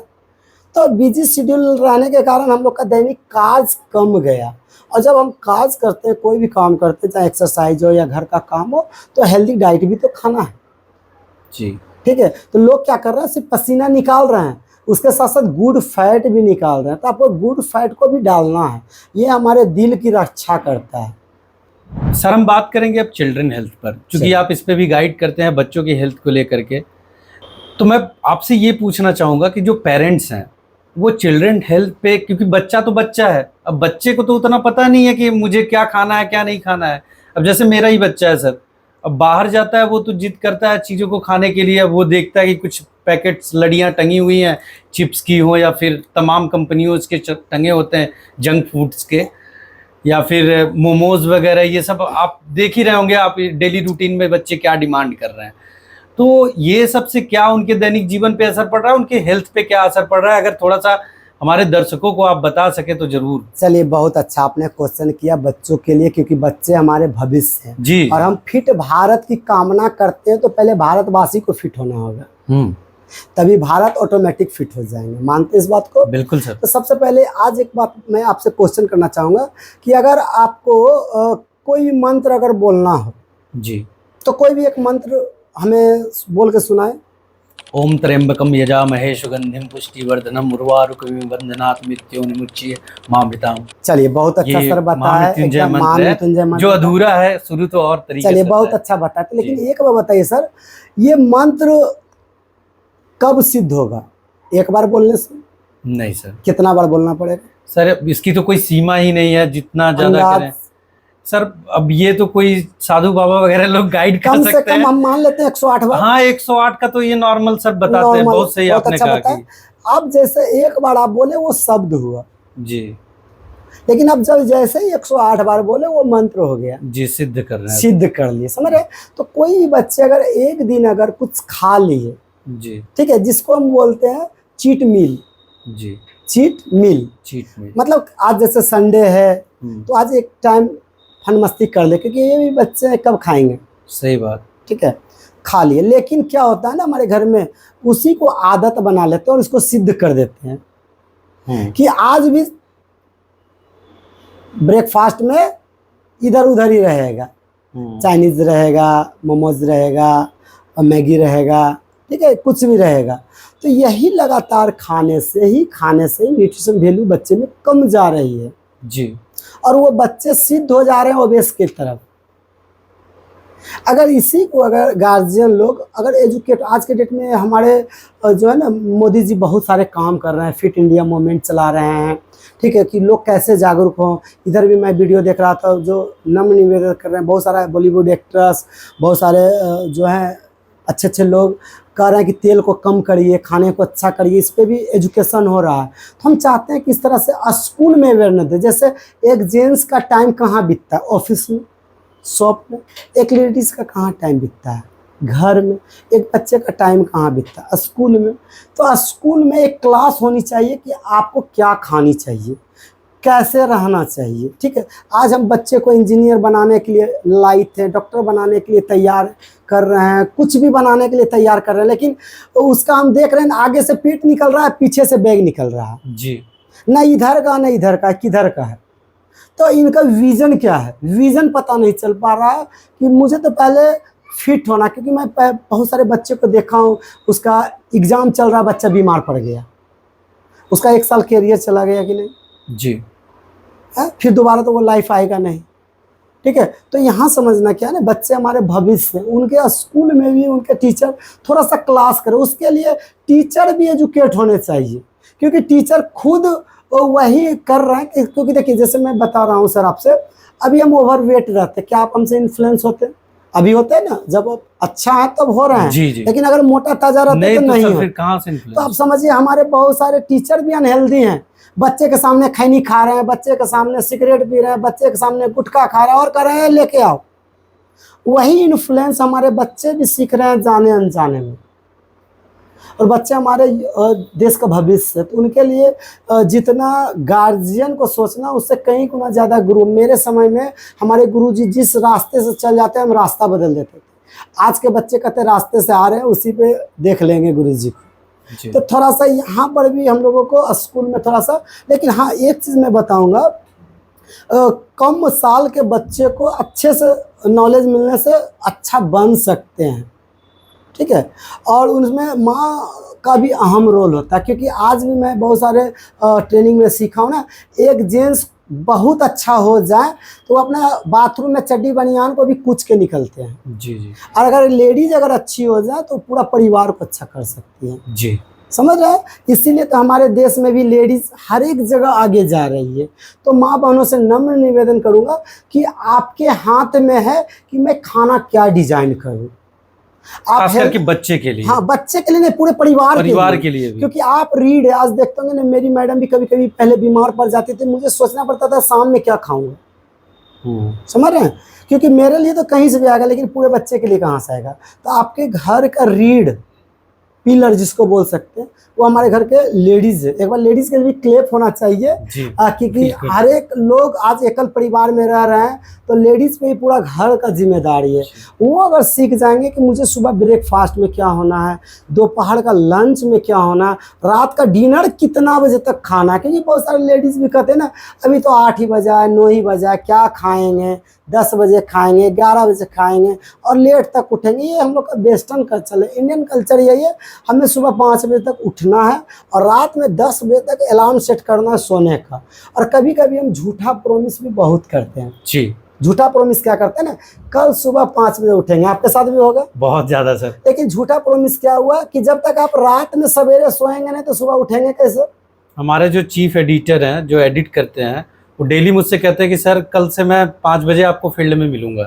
तो बिजी शेड्यूल रहने के कारण हम लोग का दैनिक कार्य कम गया। और जब हम कार्य करते हैं, कोई भी काम करते हैं, चाहे एक्सरसाइज हो या घर का काम हो, तो हेल्दी डाइट भी तो खाना है। जी ठीक है, तो लोग क्या कर रहे हैं, सिर्फ पसीना निकाल रहे हैं, उसके साथ साथ गुड फैट भी निकाल रहे हैं। तो आपको गुड फैट को भी डालना है, ये हमारे दिल की रक्षा करता है। सर, हम बात करेंगे अब चिल्ड्रन हेल्थ पर, क्योंकि चलिए। आप इस पे भी गाइड करते हैं बच्चों की हेल्थ को लेकर के। तो मैं आपसे ये पूछना चाहूँगा कि जो पेरेंट्स हैं वो चिल्ड्रन हेल्थ पे, क्योंकि बच्चा तो बच्चा है, अब बच्चे को तो उतना पता नहीं है कि मुझे क्या खाना है क्या नहीं खाना है। अब जैसे मेरा ही बच्चा है सर, अब बाहर जाता है वो तो जिद करता है चीज़ों को खाने के लिए। वो देखता है कि कुछ पैकेट्स लड़ियाँ टंगी हुई हैं, चिप्स की हो या फिर तमाम कंपनियों के टंगे होते हैं जंक फूड्स के, या फिर मोमोज वगैरह, ये सब आप देख ही रहे होंगे आप डेली रूटीन में बच्चे क्या डिमांड कर रहे हैं। तो ये सब से क्या उनके दैनिक जीवन पे असर पड़ रहा है, उनके हेल्थ पे क्या असर पड़ रहा है, अगर थोड़ा सा हमारे दर्शकों को आप बता सके तो जरूर। चलिए, बहुत अच्छा आपने क्वेश्चन किया बच्चों के लिए, क्योंकि बच्चे हमारे भविष्य हैं जी। और हम फिट भारत की कामना करते हैं, तो पहले भारतवासी को फिट होना होगा, तभी भारत ऑटोमेटिक फिट हो जाएंगे। मानते इस बात को? बिल्कुल सर। तो सबसे पहले आज एक बात मैं आपसे क्वेश्चन करना चाहूँगा कि अगर आपको कोई भी मंत्र अगर बोलना हो जी, तो कोई भी एक मंत्र हमें बोल के सुनाए। ओम त्र्यंबकम यजामहे सुगंधिम पुष्टिवर्धनम उर्वारुकमिव बंधनात् मृत्योर्मुच्यते मामृताम। चलिए, बहुत अच्छा ये सर बताया, महामृत्युंजय एकदम मंत्र है, महामृत्युंजय मंत्र जो अधूरा है शुरू तो और तरीके चलिए से बहुत है। अच्छा बताते, लेकिन एक बार बताइए सर, ये मंत्र कब सिद्ध होगा? एक बार बोलने से? नहीं सर। कितना बार बोलना पड़ेगा सर इसकी तो कोई सीमा ही नहीं है, जितना ज्यादा अंदाज? करें सर। अब ये तो कोई साधु बाबा वगैरह लोग गाइड कर कम से सकते कम हैं। हम मान लेते हैं 108 बार। हाँ, 108 का तो ये नॉर्मल सर बताते हैं। नॉर्मल, बहुत सही बहुत आपने अच्छा कहा बताया। कि अब जैसे एक बार आप बोले वो शब्द हुआ, जी लेकिन अब जब जैसे ही 108 बार बोले वो मंत्र हो गया, जी, सिद्ध कर रहे हैं। सिद्ध कर लिए। समझ रहे? तो कोई बच्चे अगर एक दिन अगर कुछ खा लिए, जी ठीक है, जिसको हम बोलते हैं चीट मील, जी, चीट मील, चीट में मतलब आज जैसे संडे है तो आज एक टाइम फन मस्ती कर ले, क्योंकि ये भी बच्चे कब खाएंगे। सही बात। ठीक है, खा लिए, लेकिन क्या होता है ना, हमारे घर में उसी को आदत बना लेते हैं और इसको सिद्ध कर देते हैं कि आज भी ब्रेकफास्ट में इधर उधर ही रहेगा, चाइनीज रहेगा, मोमोज रहेगा, मैगी रहेगा, ठीक है, कुछ भी रहेगा। तो यही लगातार खाने से ही न्यूट्रिशन वैल्यू बच्चे में कम जा रही है जी, और वो बच्चे सिद्ध हो जा रहे हैं ओबेस की तरफ। अगर इसी को अगर गार्जियन लोग अगर एजुकेट, आज के डेट में हमारे जो है ना मोदी जी बहुत सारे काम कर रहे हैं, फिट इंडिया मूवमेंट चला रहे हैं, ठीक है, कि लोग कैसे जागरूक हों। इधर भी मैं वीडियो देख रहा था जो नम्र निवेदन कर रहे हैं, बहुत सारा बॉलीवुड एक्ट्रेस, बहुत सारे जो हैं अच्छे अच्छे लोग कह रहे हैं कि तेल को कम करिए, खाने को अच्छा करिए, इस पर भी एजुकेशन हो रहा है। तो हम चाहते हैं कि इस तरह से स्कूल में अवेयरनेस दे। जैसे एक जेंट्स का टाइम कहाँ बीतता है, ऑफिस में, शॉप में, एक लेडीज़ का कहाँ टाइम बीतता है, घर में, एक बच्चे का टाइम कहाँ बीतता है, स्कूल में। तो स्कूल में एक क्लास होनी चाहिए कि आपको क्या खानी चाहिए, कैसे रहना चाहिए। ठीक है, आज हम बच्चे को इंजीनियर बनाने के लिए लाए थे, डॉक्टर बनाने के लिए तैयार कर रहे हैं, कुछ भी बनाने के लिए तैयार कर रहे हैं, लेकिन उसका हम देख रहे हैं आगे से पेट निकल रहा है, पीछे से बैग निकल रहा है जी, ना इधर का ना इधर का, किधर का है। तो इनका विजन क्या है, विजन पता नहीं चल पा रहा है कि मुझे तो पहले फिट होना, क्योंकि मैं बहुत सारे बच्चे को देखा हूँ, उसका एग्ज़ाम चल रहा, बच्चा बीमार पड़ गया, उसका 1 साल कैरियर चला गया कि नहीं जी, है, फिर दोबारा तो वो लाइफ आएगा नहीं। ठीक है, तो यहाँ समझना क्या है ना, बच्चे हमारे भविष्य हैं, उनके स्कूल में भी उनके टीचर थोड़ा सा क्लास करें, उसके लिए टीचर भी एजुकेट होने चाहिए, क्योंकि टीचर खुद वही कर रहे हैं। क्योंकि देखिए, जैसे मैं बता रहा हूँ सर आपसे, अभी हम ओवरवेट रहते, क्या आप हमसे इन्फ्लुएंस होते हैं? अभी होते हैं ना, जब अच्छा है तब हो रहे हैं जी जी, लेकिन अगर मोटा ताजा रहते तो नहीं फिर होते। कहाँ से तो आप समझिए हमारे बहुत सारे टीचर भी अनहेल्दी हैं, बच्चे के सामने खैनी खा रहे हैं, बच्चे के सामने सिगरेट पी रहे हैं, बच्चे के सामने गुटखा खा रहे हैं और कह रहे हैं लेके आओ। वही इन्फ्लुएंस हमारे बच्चे भी सीख रहे हैं जाने अनजाने में। और बच्चे हमारे देश का भविष्य है, तो उनके लिए जितना गार्जियन को सोचना उससे कहीं गुना ज़्यादा गुरु। मेरे समय में हमारे गुरुजी जिस रास्ते से चल जाते हैं हम रास्ता बदल देते थे। आज के बच्चे कहते रास्ते से आ रहे हैं उसी पे देख लेंगे गुरुजी को। तो थोड़ा सा यहाँ पर भी हम लोगों को स्कूल में थोड़ा सा, लेकिन हाँ एक चीज़ मैं बताऊँगा, कम साल के बच्चे को अच्छे से नॉलेज मिलने से अच्छा बन सकते हैं, ठीक है। और उसमें माँ का भी अहम रोल होता है, क्योंकि आज भी मैं बहुत सारे ट्रेनिंग में सीखा हूँ ना, एक जेंट्स बहुत अच्छा हो जाए तो वो अपना बाथरूम में चड्डी बनियान को भी कुछ के निकलते हैं। जी जी। और अगर लेडीज अगर अच्छी हो जाए तो पूरा परिवार को अच्छा कर सकती है। जी, समझ रहे हैं। इसीलिए तो हमारे देश में भी लेडीज हर एक जगह आगे जा रही है। तो माँ बहनों से नम्र निवेदन करूँगा कि आपके हाथ में है कि मैं खाना क्या डिजाइन करूँ। खास करके बच्चे के लिए। हाँ, बच्चे के लिए नहीं, पूरे परिवार के लिए भी। क्योंकि आप रीड आज देखते होंगे ना, मेरी मैडम भी कभी कभी पहले बीमार पड़ जाती थी, मुझे सोचना पड़ता था शाम में क्या खाऊंगा। समझ रहे हैं, क्योंकि मेरे लिए तो कहीं से भी आएगा लेकिन पूरे बच्चे के लिए कहाँ से आएगा। तो आपके घर का रीड पिलर जिसको बोल सकते हैं वो हमारे घर के लेडीज है। एक बार लेडीज के लिए भी क्लेप होना चाहिए, क्योंकि हर एक लोग आज एकल परिवार में रह रहे हैं, तो लेडीज पे ही पूरा घर का जिम्मेदारी है। वो अगर सीख जाएंगे कि मुझे सुबह ब्रेकफास्ट में क्या होना है, दोपहर का लंच में क्या होना, रात का डिनर कितना बजे तक खाना है, क्योंकि बहुत सारे लेडीज भी कहते हैं ना अभी तो 8 ही बजा है 9 ही बजा है, क्या खाएंगे, 10 बजे खाएंगे, 11 बजे खाएंगे और लेट तक उठेंगे। ये हम लोग का वेस्टर्न कल्चर है। इंडियन कल्चर यही है, हमें सुबह 5 बजे तक उठना है और रात में 10 बजे तक अलार्म सेट करना है सोने का। और कभी कभी हम झूठा प्रॉमिस भी बहुत करते हैं। जी, झूठा प्रॉमिस क्या करते हैं ना, कल सुबह 5 बजे उठेंगे, आपके साथ भी होगा बहुत ज्यादा सर। लेकिन झूठा प्रॉमिस क्या हुआ कि जब तक आप रात में सवेरे सोएंगे नहीं तो सुबह उठेंगे कैसे। हमारे जो चीफ एडिटर हैं जो एडिट करते हैं वो डेली मुझसे कहते हैं कि सर कल से मैं 5 बजे आपको फील्ड में मिलूंगा।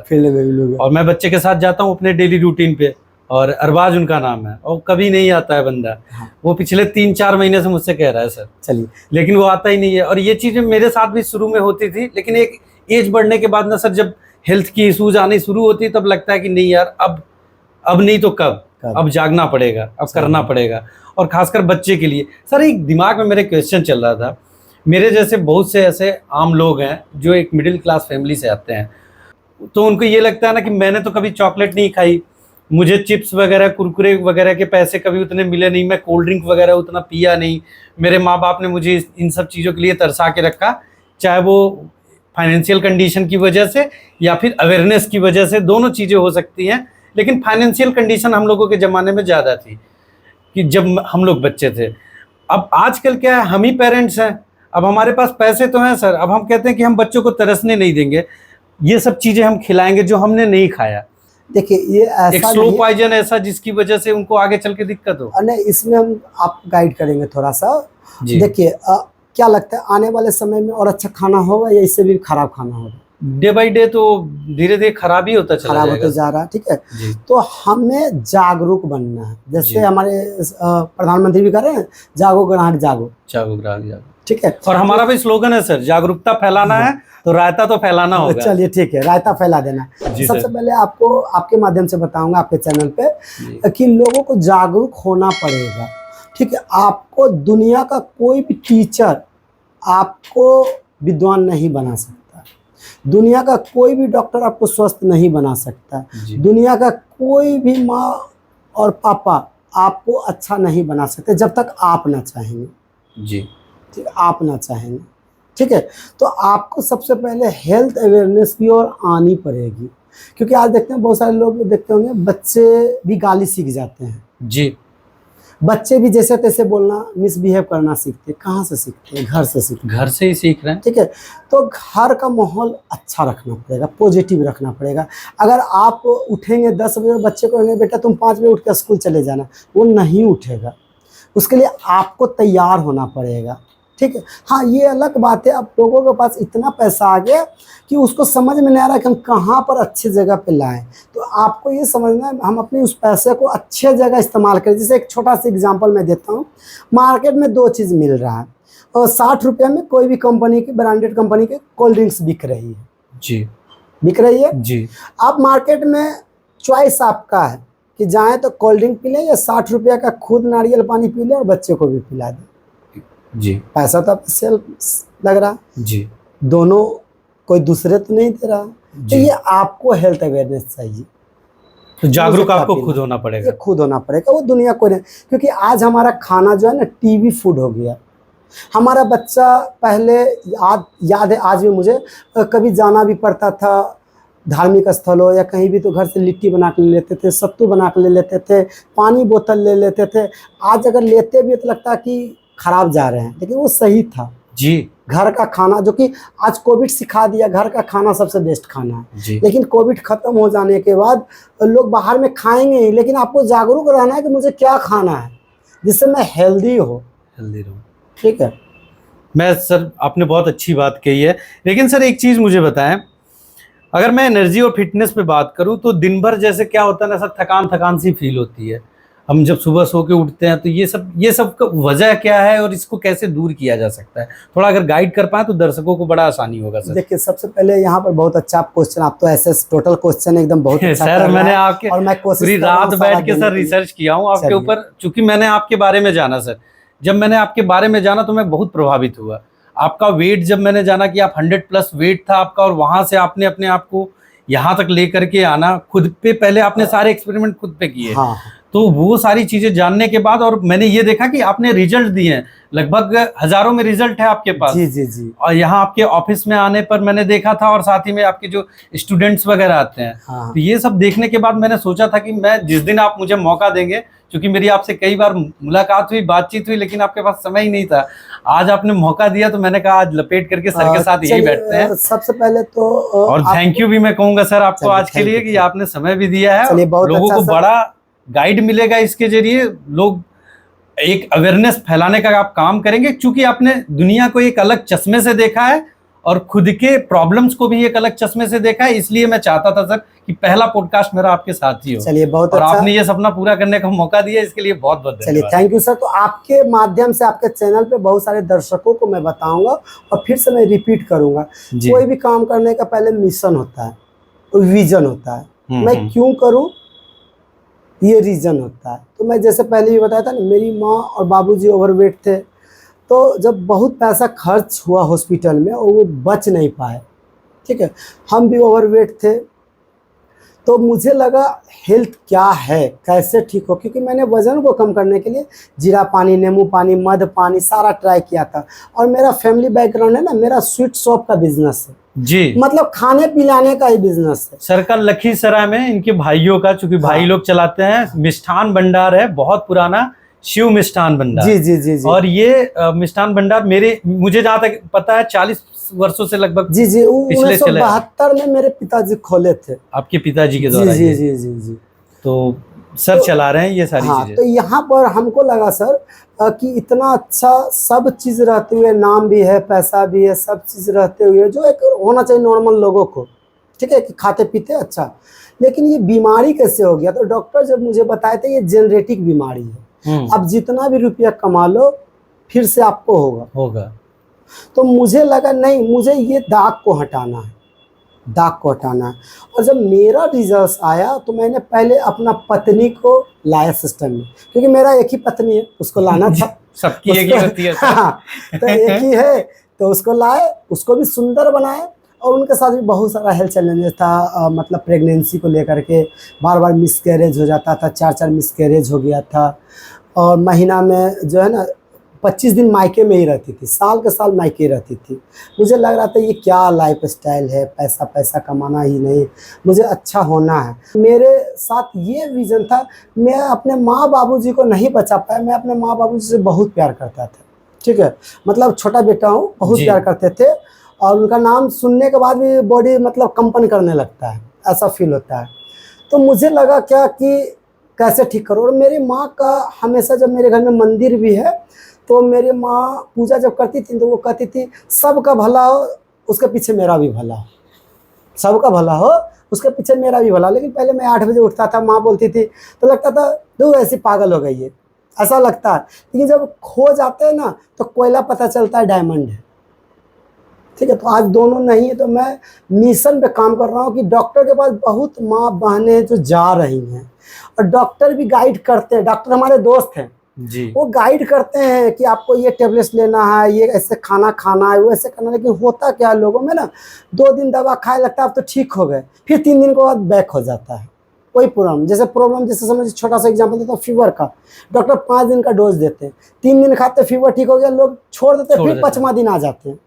और मैं बच्चे के साथ जाता हूँ अपने डेली रूटीन पे, और अरबाज उनका नाम है, और कभी नहीं आता है बंदा। वो पिछले 3-4 महीने से मुझसे कह रहा है सर चलिए, लेकिन वो आता ही नहीं है। और ये चीज़ें मेरे साथ भी शुरू में होती थी, लेकिन एक एज बढ़ने के बाद ना सर, जब हेल्थ की इशूज आनी शुरू होती है तब लगता है कि नहीं यार, अब नहीं तो कब, अब जागना पड़ेगा, अब करना पड़ेगा। और खासकर बच्चे के लिए सर, एक दिमाग में मेरे क्वेश्चन चल रहा था। मेरे जैसे बहुत से ऐसे आम लोग हैं जो एक मिडिल क्लास फैमिली से आते हैं, तो उनको ये लगता है ना कि मैंने तो कभी चॉकलेट नहीं खाई, मुझे चिप्स वगैरह कुरकुरे वगैरह के पैसे कभी उतने मिले नहीं, मैं कोल्ड ड्रिंक वगैरह उतना पिया नहीं, मेरे माँ बाप ने मुझे इन सब चीज़ों के लिए तरसा के रखा, चाहे वो फाइनेंशियल कंडीशन की वजह से या फिर अवेयरनेस की वजह से, दोनों चीज़ें हो सकती हैं। लेकिन फाइनेंशियल कंडीशन हम लोगों के ज़माने में ज़्यादा थी कि जब हम लोग बच्चे थे। अब आजकल क्या है, हम ही पेरेंट्स हैं, अब हमारे पास पैसे तो हैं सर, अब हम कहते हैं कि हम बच्चों को तरसने नहीं देंगे, ये सब चीज़ें हम खिलाएंगे जो हमने नहीं खाया। देखिए ये ऐसा एक स्लो पॉइजन ऐसा जिसकी वजह से उनको आगे चल के दिक्कत हो। नहीं, इसमें हम आप गाइड करेंगे थोड़ा सा। देखिए क्या लगता है आने वाले समय में और अच्छा खाना होगा या इससे भी खराब खाना होगा? डे बाई डे तो धीरे धीरे खराब ही होता चला खराब होता जा रहा है, ठीक है। तो हमें जागरूक बनना है, जैसे हमारे प्रधानमंत्री भी कर रहे हैं, जागो ग्राहक जागो, जागो ग्राहक जागो, ठीक है। और हमारा भी स्लोगन है सर, जागरूकता फैलाना है तो रायता तो फैलाना होगा। चलिए ठीक है, रायता फैला देना। सबसे पहले आपको आपके माध्यम से बताऊंगा आपके चैनल पे कि लोगों को जागरूक होना पड़ेगा, ठीक है। आपको दुनिया का कोई भी टीचर आपको विद्वान नहीं बना सकता, दुनिया का कोई भी डॉक्टर आपको स्वस्थ नहीं बना सकता, दुनिया का कोई भी माँ और पापा आपको अच्छा नहीं बना सकते जब तक आप ना चाहेंगे। जी, आप ना चाहेंगे, ठीक है। तो आपको सबसे पहले हेल्थ अवेयरनेस की ओर आनी पड़ेगी, क्योंकि आज देखते हैं बहुत सारे लोग देखते होंगे बच्चे भी गाली सीख जाते हैं। जी, बच्चे भी जैसे तैसे बोलना, मिसबिहेव करना सीखते हैं। कहाँ से सीखते हैं? घर से सीखते हैं, घर से ही सीख रहे हैं, ठीक है। तो घर का माहौल अच्छा रखना पड़ेगा, पॉजिटिव रखना पड़ेगा। अगर आप उठेंगे 10 बजे, बच्चे को कहेंगे बेटा तुम 5 बजे उठ कर स्कूल चले जाना, वो नहीं उठेगा। उसके लिए आपको तैयार होना पड़ेगा, ठीक है। हाँ, ये अलग बात है, अब लोगों के पास इतना पैसा आ गया कि उसको समझ में नहीं आ रहा कि हम कहाँ पर अच्छी जगह पे लाएं। तो आपको ये समझना है हम अपने उस पैसे को अच्छे जगह इस्तेमाल करें। जैसे एक छोटा सा एग्जांपल मैं देता हूँ, मार्केट में 2 चीज़ मिल रहा है और 60 रुपये में कोई भी कंपनी की, ब्रांडेड कंपनी की कोल्ड ड्रिंक्स बिक रही है। जी, बिक रही है। जी, आप मार्केट में चॉइस आपका है, कि जाएं तो कोल्ड ड्रिंक पी लें या 60 रुपया का खुद नारियल पानी पी लें और बच्चे को भी पिला दें। जी पैसा तो आपको सेल लग रहा, जी दोनों कोई दूसरे तो नहीं दे रहा। तो जी। ये आपको हेल्थ अवेयरनेस चाहिए, तो जागरूक मुझे आपको क्या खुद पीना? होना ये पड़ेगा। खुद होना पड़ेगा, वो दुनिया को नहीं। क्योंकि आज हमारा खाना जो है ना टीवी फूड हो गया। हमारा बच्चा पहले याद है आज भी मुझे, कभी जाना भी पड़ता था धार्मिक स्थल हो या कहीं भी, तो घर से लिट्टी बना के ले लेते थे, सत्तू बना के ले लेते थे, पानी बोतल ले लेते थे। आज अगर लेते भी तो लगता है कि खराब जा रहे हैं, लेकिन वो सही था। जी घर का खाना, जो कि आज कोविड सिखा दिया, घर का खाना सबसे बेस्ट खाना है। जी लेकिन कोविड खत्म हो जाने के बाद लोग बाहर में खाएंगे ही, लेकिन आपको जागरूक रहना है कि मुझे क्या खाना है जिससे मैं हेल्दी हो। हेल्दी रहो। ठीक है। मैं सर, आपने बहुत अच्छी बात कही है, लेकिन सर एक चीज़ मुझे बताएं, अगर मैं एनर्जी और फिटनेस पे बात करूं तो दिन भर जैसे क्या होता है ना सर, थकान थकान सी फील होती है। हम जब सुबह सो के उठते हैं तो ये सब का वजह क्या है और इसको कैसे दूर किया जा सकता है? थोड़ा अगर गाइड कर पाए तो दर्शकों को बड़ा आसानी होगा सर। देखिए, सबसे पहले यहाँ पर बहुत अच्छा क्वेश्चन, आप तो ऐसे टोटल क्वेश्चन एकदम बहुत अच्छा सर कर रहे मैंने हैं, आपके और मैं कोशिश पूरी कर रहा हूँ रात सारा बैठ के देने सर के लिए। रिसर्च किया हूँ आपके चलिए। ऊपर, क्योंकि मैंने आपके बारे में जाना सर। जब मैंने आपके बारे में जाना तो मैं बहुत प्रभावित हुआ। आपका वेट जब मैंने जाना कि आप 100+ वेट था आपका, और वहां से आपने अपने आप को यहाँ तक लेकर के आना खुद पे, पहले आपने सारे एक्सपेरिमेंट खुद पे किए। हाँ। तो वो सारी चीजें जानने के बाद, और मैंने ये देखा कि आपने रिजल्ट दिए हैं, लगभग हजारों में रिजल्ट है आपके पास। जी जी जी। और यहाँ आपके ऑफिस में आने पर मैंने देखा था, और साथ ही में आपके जो स्टूडेंट्स वगैरह आते हैं। हाँ। तो ये सब देखने के बाद मैंने सोचा था कि मैं जिस दिन आप मुझे मौका देंगे, क्योंकि मेरी आपसे कई बार मुलाकात हुई, बातचीत हुई, लेकिन आपके पास समय ही नहीं था। आज आपने मौका दिया तो मैंने कहा आज लपेट करके सर के साथ यही बैठते हैं। सबसे पहले तो और थैंक यू भी मैं कहूंगा सर आपको आज के लिए कि आपने समय भी दिया है। चलिए, बहुत लोगों अच्छा को सर। बड़ा गाइड मिलेगा इसके जरिए, लोग एक अवेयरनेस फैलाने का आप काम करेंगे, क्योंकि आपने दुनिया को एक अलग चश्मे से देखा है और खुद के प्रॉब्लम्स को भी एक अलग चश्मे से देखा है। इसलिए मैं चाहता था सर कि पहला पॉडकास्ट मेरा आपके साथ ही हो। चलिए, बहुत और अच्छा। आपने ये सपना पूरा करने का मौका दिया, इसके लिए बहुत बहुत चलिए, धन्यवाद। Thank you sir. तो आपके माध्यम से आपके चैनल पे बहुत सारे दर्शकों को मैं बताऊंगा, और फिर से मैं रिपीट करूंगा, जी। कोई भी काम करने का पहले मिशन होता है, विजन होता है, मैं क्यों करूं, ये रीजन होता है। तो मैं जैसे पहले भी बताया था ना, मेरी माँ और बाबूजी ओवरवेट थे, तो जब बहुत पैसा खर्च हुआ हॉस्पिटल में और वो बच नहीं पाए, ठीक है, हम भी ओवरवेट थे, तो मुझे लगा हेल्थ क्या है, कैसे ठीक हो। क्योंकि मैंने वज़न को कम करने के लिए जीरा पानी, नींबू पानी, मध पानी सारा ट्राई किया था। और मेरा फैमिली बैकग्राउंड है ना, मेरा स्वीट शॉप का बिजनेस है जी, मतलब खाने पिलाने का ही बिजनेस है। सर का लखीसराय में इनके भाइयों का, चूंकि भाई लोग चलाते हैं, मिष्ठान भंडार है, बहुत पुराना शिव मिष्ठान भंडार। जी जी जी जी। और ये मिष्ठान भंडार मुझे जहाँ तक पता है 40 वर्षों से लगभग जी जी, पिछले चले 1972 में मेरे पिताजी खोले थे। आपके पिताजी के जी द्वारा। जी जी जी जी। तो सर चला रहे हैं ये सारी हाँ, चीजें। तो यहाँ पर हमको लगा सर कि इतना अच्छा सब चीज़ रहते हुए, नाम भी है, पैसा भी है, सब चीज़ रहते हुए जो एक होना चाहिए नॉर्मल लोगों को, ठीक है, कि खाते पीते अच्छा, लेकिन ये बीमारी कैसे हो गया। तो डॉक्टर जब मुझे बताए थे ये जेनेटिक बीमारी है, अब जितना भी रुपया कमा लो फिर से आपको होगा। तो मुझे लगा नहीं, मुझे ये दाग को हटाना है, दाग को हटाना है। और जब मेरा रिजल्ट आया तो मैंने पहले अपना पत्नी को लाया सिस्टम में, क्योंकि मेरा एक ही पत्नी है, उसको लाना था। सबकी एक ही होती है सर। हाँ, तो एक ही है, तो उसको लाए, उसको भी सुंदर बनाए। और उनके साथ भी बहुत सारा हेल्थ चैलेंजेस था, मतलब प्रेगनेंसी को लेकर के बार बार मिसकैरेज हो जाता था, 4 मिसकैरेज हो गया था। और महीना में जो है ना 25 दिन मायके में ही रहती थी, साल के साल मायके रहती थी। मुझे लग रहा था ये क्या लाइफ स्टाइल है, पैसा पैसा कमाना ही नहीं, मुझे अच्छा होना है। मेरे साथ ये विज़न था, मैं अपने माँ बाबूजी को नहीं बचा पाया। मैं अपने माँ बाबूजी से बहुत प्यार करता था, ठीक है, मतलब छोटा बेटा हूँ, बहुत प्यार करते थे। और उनका नाम सुनने के बाद भी बॉडी मतलब कंपन करने लगता है, ऐसा फील होता है। तो मुझे लगा क्या कि कैसे ठीक करो। और मेरी माँ का हमेशा, जब मेरे घर में मंदिर भी है, तो मेरी माँ पूजा जब करती थी तो वो कहती थी सबका भला हो उसके पीछे मेरा भी भला हो, सबका भला हो उसके पीछे मेरा भी भला। लेकिन पहले मैं 8 बजे उठता था, माँ बोलती थी तो लगता था तू ऐसी पागल हो गई है, ऐसा लगता है। लेकिन जब खो जाते हैं ना तो कोयला पता चलता है डायमंड है। ठीक है। तो आज दोनों नहीं है, तो मैं मिशन पे काम कर रहा हूँ कि डॉक्टर के पास बहुत माँ बहनें जो जा रही हैं, और डॉक्टर भी गाइड करते हैं, डॉक्टर हमारे दोस्त हैं जी। वो गाइड करते हैं कि आपको ये टेबलेट्स लेना है, ये ऐसे खाना खाना है, वो ऐसे करना है। लेकिन होता क्या है लोगों में ना, 2 दिन दवा खाए लगता है अब तो ठीक हो गए, फिर 3 दिन के बाद बैक हो जाता है कोई प्रॉब्लम। जैसे समझिए, छोटा सा एग्जांपल देता हूँ, फीवर का डॉक्टर 5 दिन का डोज देते हैं, 3 दिन खाते फीवर ठीक हो गया, लोग छोड़ देते हैं, फिर 5वां दिन आ जाते हैं,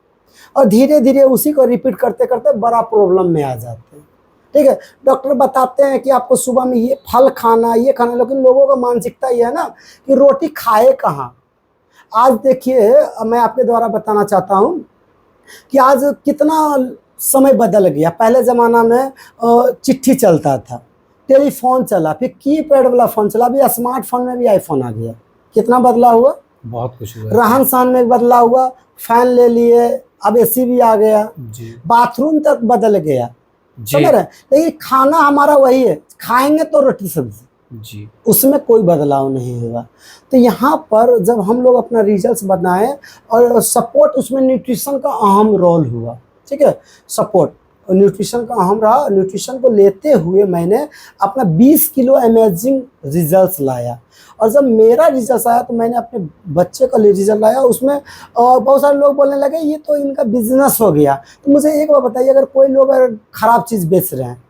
और धीरे धीरे उसी को रिपीट करते करते बड़ा प्रॉब्लम में आ जाते हैं। ठीक है। डॉक्टर बताते हैं कि आपको सुबह में ये फल खाना, ये खाना, लेकिन लोगों का मानसिकता ये है ना कि रोटी खाए कहाँ। आज देखिए, मैं आपके द्वारा बताना चाहता हूँ कि आज कितना समय बदल गया। पहले ज़माना में चिट्ठी चलता था, टेलीफोन चला, फिर कीपैड वाला फ़ोन चला, अभी स्मार्टफोन में भी आईफोन आ गया। कितना बदला हुआ, बहुत कुछ हुआ। रहन सहन में बदला हुआ, फैन ले लिए, अब एसी भी आ गया, बाथरूम तक बदल गया, समझ रहे हैं। लेकिन खाना हमारा वही है, खाएंगे तो रोटी सब्जी जी, उसमें कोई बदलाव नहीं होगा। तो यहाँ पर जब हम लोग अपना रिजल्ट्स बनाए, और सपोर्ट उसमें न्यूट्रिशन का अहम रोल हुआ। ठीक है, सपोर्ट न्यूट्रिशन का अहम रहा। न्यूट्रिशन को लेते हुए मैंने अपना 20 किलो अमेजिंग रिजल्ट्स लाया, और जब मेरा रिजल्ट आया तो मैंने अपने बच्चे का रिजल्ट लाया। उसमें बहुत सारे लोग बोलने लगे ये तो इनका बिजनेस हो गया। तो मुझे एक बात बताइए, अगर कोई लोग अगर ख़राब चीज़ बेच रहे हैं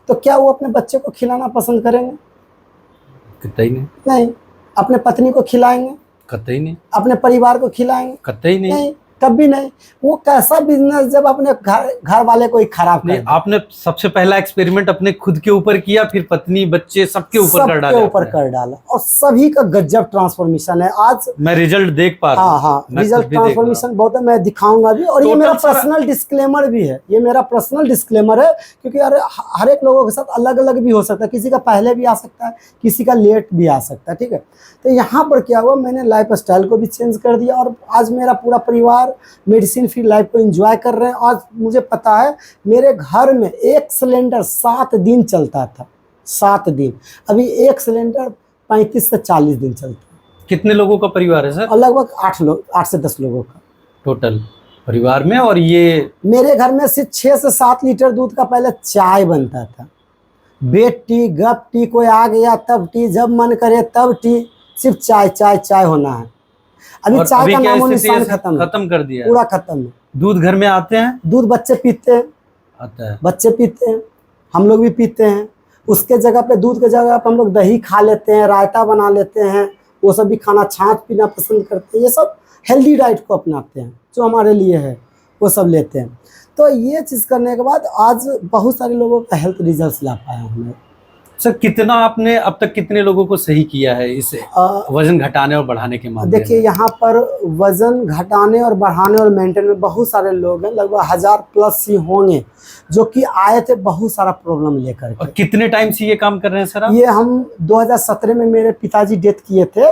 तो क्या वो अपने बच्चे को खिलाना पसंद करेंगे? कतई नहीं। नहीं। अपने पत्नी को खिलाएंगे? कतई नहीं। अपने परिवार को खिलाएंगे? कतई नहीं। नहीं, कभी नहीं। वो कैसा बिजनेस जब अपने घर वाले को ही खराब कर। आपने सबसे पहला एक्सपेरिमेंट अपने खुद के ऊपर किया, फिर पत्नी बच्चे सबके ऊपर कर डाला। और सभी का गजब ट्रांसफॉर्मेशन है। आज मैं रिजल्ट देख पा रहा हूं। हाँ, रिजल्ट ट्रांसफॉर्मेशन बहुत है, मैं दिखाऊंगा भी। और ये मेरा पर्सनल डिस्क्लेमर भी है, ये मेरा पर्सनल डिस्क्लेमर है, क्योंकि हर एक लोगों के साथ अलग अलग भी हो सकता है। किसी का पहले भी आ सकता है, किसी का लेट भी आ सकता है। ठीक है। तो यहाँ पर क्या हुआ, मैंने लाइफ स्टाइल को भी चेंज कर दिया, और आज मेरा पूरा परिवार मेडिसिन फ्री लाइफ को एंजॉय कर रहे हैं। आज मुझे पता है मेरे घर में एक सिलेंडर 7 दिन चलता था, 7 दिन। अभी एक सिलेंडर 35 से 40 दिन चलता है। कितने लोगों का परिवार है सर? और लगभग 8 से 10 लोगों का टोटल परिवार में। और ये मेरे घर में सिर्फ 6 से 7 लीटर दूध का पहले चाय बनता था। बेड टी, गप टी, कोई आ गया तब टी, जब मन करे तब टी, सिर्फ चाय चाय चाय होना है। अभी चाय का नामो निशान खत्म कर दिया, पूरा खत्म है। दूध घर में आते हैं, दूध बच्चे पीते हैं, आता है, बच्चे पीते हैं, हम लोग भी पीते हैं। उसके जगह पे, दूध के जगह पे हम लोग दही खा लेते हैं, रायता बना लेते हैं, वो सब भी खाना, छाछ पीना पसंद करते हैं। ये सब हेल्दी डाइट को अपनाते हैं, जो हमारे लिए है वो सब लेते हैं। तो ये चीज़ करने के बाद आज बहुत सारे लोगों का हेल्थ रिजल्ट ला पाया हमें। सर, कितना आपने अब तक कितने लोगों को सही किया है इसे वजन घटाने और बढ़ाने के मामले में? देखिए, यहाँ पर वजन घटाने और बढ़ाने और मेंटेन में बहुत सारे लोग हैं, लगभग 1000+ ही होंगे, जो कि आए थे बहुत सारा प्रॉब्लम लेकर के। और कितने टाइम से ये काम कर रहे हैं सर आप? ये हम 2017 में मेरे पिताजी डेथ किए थे,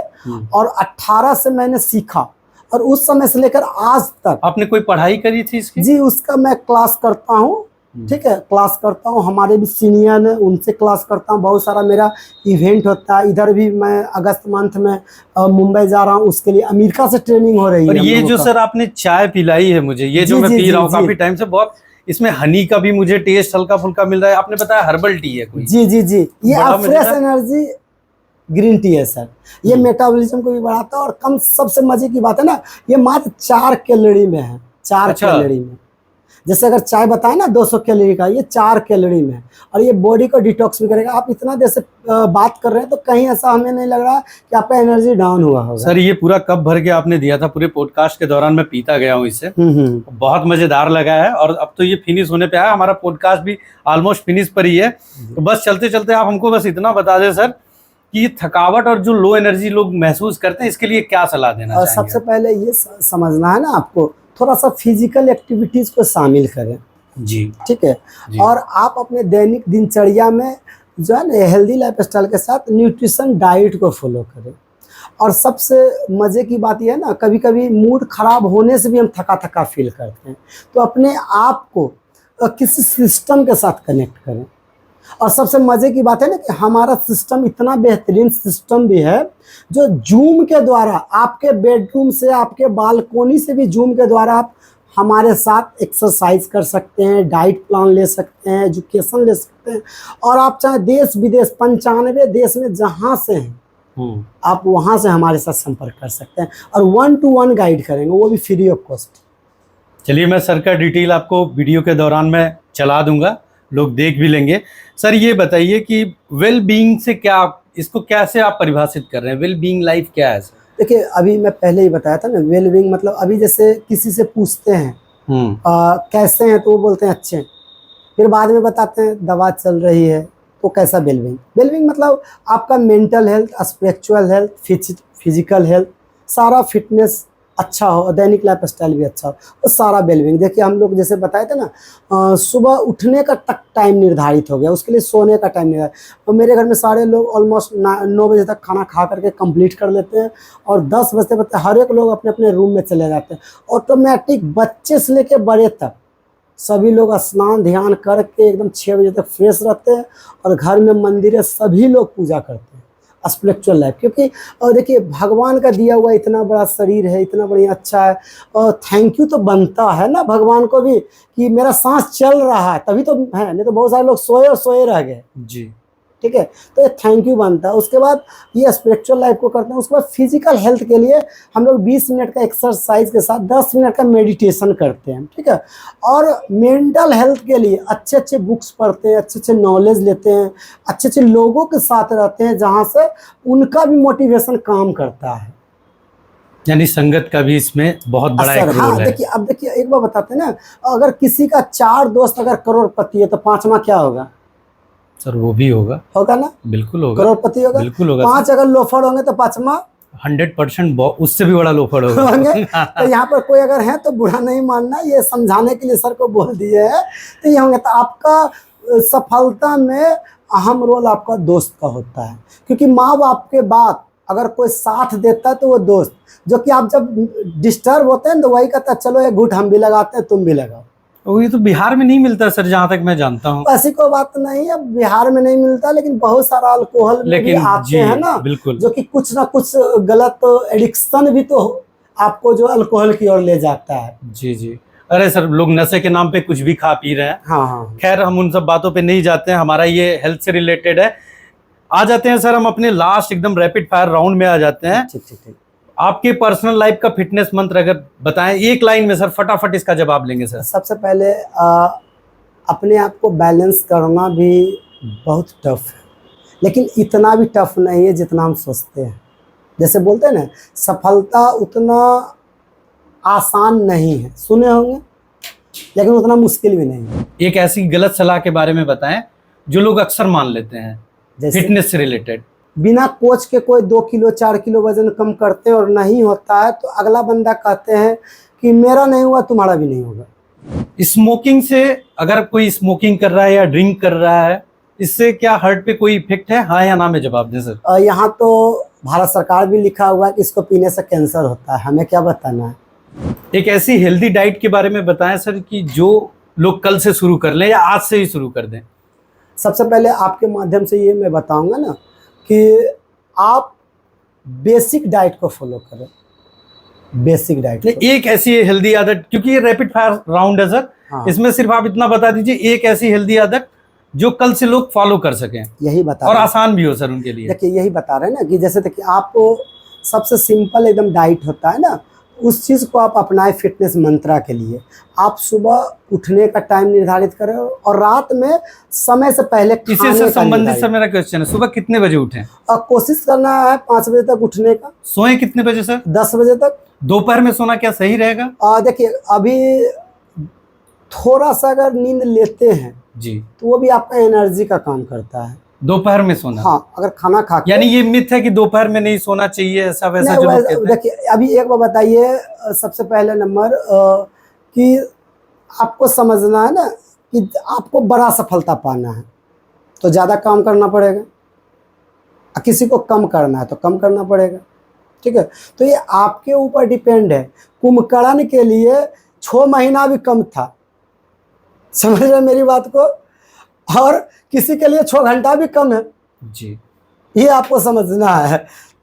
और 18 से मैंने सीखा, और उस समय से लेकर आज तक। आपने कोई पढ़ाई करी थी इसकी? जी, उसका मैं क्लास करता हूँ। ठीक है, क्लास करता हूँ, हमारे भी सीनियर हैं, उनसे क्लास करता हूँ। बहुत सारा मेरा इवेंट होता है। इधर भी मैं अगस्त मंथ में मुंबई जा रहा हूँ, उसके लिए अमेरिका से ट्रेनिंग हो रही है। और ये जो सर आपने चाय पिलाई है मुझे, ये जो मैं पी रहा हूँ काफी टाइम से, बहुत इसमें हनी का भी मुझे टेस्ट हल्का फुल्का मिल रहा है। आपने बताया हर्बल टी है कोई? जी, ये फ्रेश एनर्जी ग्रीन टी है सर। ये मेटाबॉलिज्म को भी बढ़ाता है, और कम, सबसे मजे की बात है ना, ये मात्र 4 कैलोरी में है। 4 कैलोरी में, जैसे अगर चाय बताए ना 200 कैलोरी का, ये 4 कैलोरी में है, और ये बॉडी को डिटॉक्स भी करेगा। आप इतना देर से बात कर रहे हैं, तो कहीं ऐसा हमें नहीं लग रहा कि आपका एनर्जी डाउन हुआ होगा। सर, ये पूरा कप भर के आपने दिया था, पूरे पॉडकास्ट के दौरान मैं पीता गया हूँ इसे। बहुत मजेदार लगा है, और अब तो ये फिनिश होने पे आया, हमारा पॉडकास्ट भी ऑलमोस्ट फिनिश पर ही है। तो बस चलते चलते आप हमको बस इतना बता दें सर कि ये थकावट और जो लो एनर्जी लोग महसूस करते हैं, इसके लिए क्या सलाह देना चाहेंगे? सबसे पहले ये समझना है ना आपको, थोड़ा सा फिजिकल एक्टिविटीज को शामिल करें। जी, ठीक है। और आप अपने दैनिक दिनचर्या में जो है ना, हेल्दी लाइफस्टाइल के साथ न्यूट्रिशन डाइट को फॉलो करें। और सबसे मज़े की बात यह है ना, कभी कभी मूड खराब होने से भी हम थका थका फील करते हैं, तो अपने आप को किसी सिस्टम के साथ कनेक्ट करें। और सबसे मज़े की बात है ना कि हमारा सिस्टम इतना बेहतरीन सिस्टम भी है, जो जूम के द्वारा आपके बेडरूम से, आपके बालकोनी से भी जूम के द्वारा आप हमारे साथ एक्सरसाइज कर सकते हैं, डाइट प्लान ले सकते हैं, एजुकेशन ले सकते हैं, और आप चाहे देश विदेश 95 देश में जहाँ से हैं आप वहाँ से हमारे साथ संपर्क कर सकते हैं, और 1-to-1 गाइड करेंगे, वो भी फ्री ऑफ कॉस्ट। चलिए, मैं सर का डिटेल आपको वीडियो के दौरान मैं चला दूंगा, लोग देख भी लेंगे। सर ये बताइए कि वेल बीइंग से क्या, इसको कैसे आप परिभाषित कर रहे हैं? वेल बीइंग लाइफ क्या है? देखिए, अभी मैं पहले ही बताया था ना, वेल बीइंग मतलब अभी जैसे किसी से पूछते हैं कैसे हैं तो वो बोलते हैं अच्छे हैं, फिर बाद में बताते हैं दवा चल रही है, तो कैसा वेल बीइंग? वेल बीइंग मतलब आपका mental health, spiritual health, physical health, सारा फिटनेस अच्छा हो, दैनिक लाइफ स्टाइल भी अच्छा हो, वो सारा वेल बीइंग। देखिए, हम लोग जैसे बताए थे ना, सुबह उठने का तक टाइम निर्धारित हो गया, उसके लिए सोने का टाइम निर्धारित। तो मेरे घर में सारे लोग ऑलमोस्ट 9 बजे तक खाना खा करके कंप्लीट कर लेते हैं, और 10 बजते बजते हर एक लोग अपने अपने रूम में चले जाते हैं। ऑटोमेटिक बच्चे से लेके बड़े तक सभी लोग स्नान ध्यान करके एकदम 6 बजे तक फ्रेश रहते हैं, और घर में मंदिर है, सभी लोग पूजा करते हैं, स्पिरिचुअल लाइफ। क्योंकि देखिए, भगवान का दिया हुआ इतना बड़ा शरीर है, इतना बढ़िया अच्छा है, और थैंक यू तो बनता है ना भगवान को भी कि मेरा सांस चल रहा है, तभी तो है, नहीं तो बहुत सारे लोग सोए और सोए रह गए जी। ठीक है, तो ये थैंक यू बनता है। उसके बाद ये स्पिरिचुअल लाइफ को करते हैं। उसके बाद फिजिकल हेल्थ के लिए हम लोग 20 मिनट का एक्सरसाइज के साथ 10 मिनट का मेडिटेशन करते हैं, ठीक है। और मेंटल हेल्थ के लिए अच्छे अच्छे बुक्स पढ़ते हैं, अच्छे अच्छे नॉलेज लेते हैं, अच्छे अच्छे लोगों के साथ रहते हैं, जहाँ से उनका भी मोटिवेशन काम करता है। यानी संगत का भी इसमें बहुत बड़ा एक रोल हाँ, है। देखिए, अब देखिए एक बार बताते हैं ना, अगर किसी का 4 दोस्त अगर करोड़पति है तो 5वां क्या होगा? सर वो भी होगा ना, बिल्कुल होगा, करोड़पति होगा, बिल्कुल होगा। 5 अगर लोफर होंगे तो 5वां 100% उससे भी बड़ा लोफड़ होंगे। होगा। तो यहाँ पर कोई अगर है तो बुरा नहीं मानना, ये समझाने के लिए सर को बोल दिए है, तो ये होंगे। तो आपका सफलता में अहम रोल आपका दोस्त का होता है, क्योंकि माँ बाप के बाद अगर कोई साथ देता है तो वो दोस्त, जो कि आप जब डिस्टर्ब होते हैं तो वही कहता है चलो एक घूंट हम भी लगाते हैं, तुम भी लगाओ। ये तो बिहार में नहीं मिलता सर, जहाँ तक मैं जानता हूँ। ऐसी कोई बात नहीं है, बिहार में नहीं मिलता, लेकिन बहुत सारा अल्कोहल में भी आते हैं ना, बिल्कुल, जो कि कुछ ना कुछ गलत एडिक्शन भी तो आपको जो अल्कोहल की ओर ले जाता है। जी जी। अरे सर, लोग नशे के नाम पे कुछ भी खा पी रहे हैं। हाँ। खैर, हम उन सब बातों पे नहीं जाते हैं, हमारा ये हेल्थ से रिलेटेड है। आ जाते हैं सर, हम अपने लास्ट एकदम रैपिड फायर राउंड में आ जाते हैं। ठीक। आपके पर्सनल लाइफ का फिटनेस मंत्र अगर बताएं एक लाइन में सर, फटाफट इसका जवाब लेंगे सर। सबसे पहले अपने आप को बैलेंस करना भी बहुत टफ है, लेकिन इतना भी टफ नहीं है जितना हम सोचते हैं। जैसे बोलते हैं ना, सफलता उतना आसान नहीं है, सुने होंगे, लेकिन उतना मुश्किल भी नहीं है। एक ऐसी गलत सलाह के बारे में बताएं जो लोग अक्सर मान लेते हैं जैसे फिटनेस से रिलेटेड। बिना कोच के कोई 2 किलो 4 किलो वजन कम करते हैं और नहीं होता है, तो अगला बंदा कहते हैं कि मेरा नहीं हुआ तुम्हारा भी नहीं होगा। स्मोकिंग से, अगर कोई स्मोकिंग कर रहा है या ड्रिंक कर रहा है, इससे क्या हार्ट पे कोई इफेक्ट है? हाँ या ना में जवाब दें सर। यहाँ तो भारत सरकार भी लिखा हुआ है कि इसको पीने से कैंसर होता है, हमें क्या बताना है। एक ऐसी हेल्दी डाइट के बारे में बताएं सर कि जो लोग कल से शुरू कर लें या आज से ही शुरू कर दें। सबसे पहले आपके माध्यम से ये मैं बताऊंगा ना कि आप बेसिक डाइट को फॉलो करें, बेसिक डाइट। एक ऐसी हेल्दी आदत, क्योंकि ये रैपिड फायर राउंड है सर, हाँ। इसमें सिर्फ आप इतना बता दीजिए एक ऐसी हेल्दी आदत जो कल से लोग फॉलो कर सकें, यही बता और आसान भी हो सर उनके लिए। देखिए, यही बता रहे हैं ना कि जैसे देखिए, आपको सबसे सिंपल एकदम डाइट होता है ना, उस चीज़ को आप अपनाएं फिटनेस मंत्रा के लिए। आप सुबह उठने का टाइम निर्धारित करें, और रात में समय से पहले इसी से संबंधित सर मेरा क्वेश्चन है, सुबह कितने बजे उठें? और कोशिश करना है 5 बजे तक उठने का। सोए कितने बजे सर? 10 बजे तक। दोपहर में सोना क्या सही रहेगा? देखिए, अभी थोड़ा सा अगर नींद लेते हैं जी, तो वो भी आपका एनर्जी का काम करता है। दोपहर में सोना? हाँ, अगर खाना खा के, यानी ये मिथ है कि दोपहर में नहीं सोना चाहिए, ऐसा वैसा जो लोग कहते हैं। देखिए, अभी एक बार बताइए, सबसे पहले नंबर कि आपको समझना है ना कि आपको बड़ा सफलता पाना है तो ज़्यादा काम करना पड़ेगा, किसी को कम करना है तो कम करना पड़ेगा, ठीक है। तो ये आपके ऊपर डिपेंड है। कुंभकर्ण के लिए 6 महीना भी कम था, समझ रहे मेरी बात को, और किसी के लिए 6 घंटा भी कम है जी। ये आपको समझना है।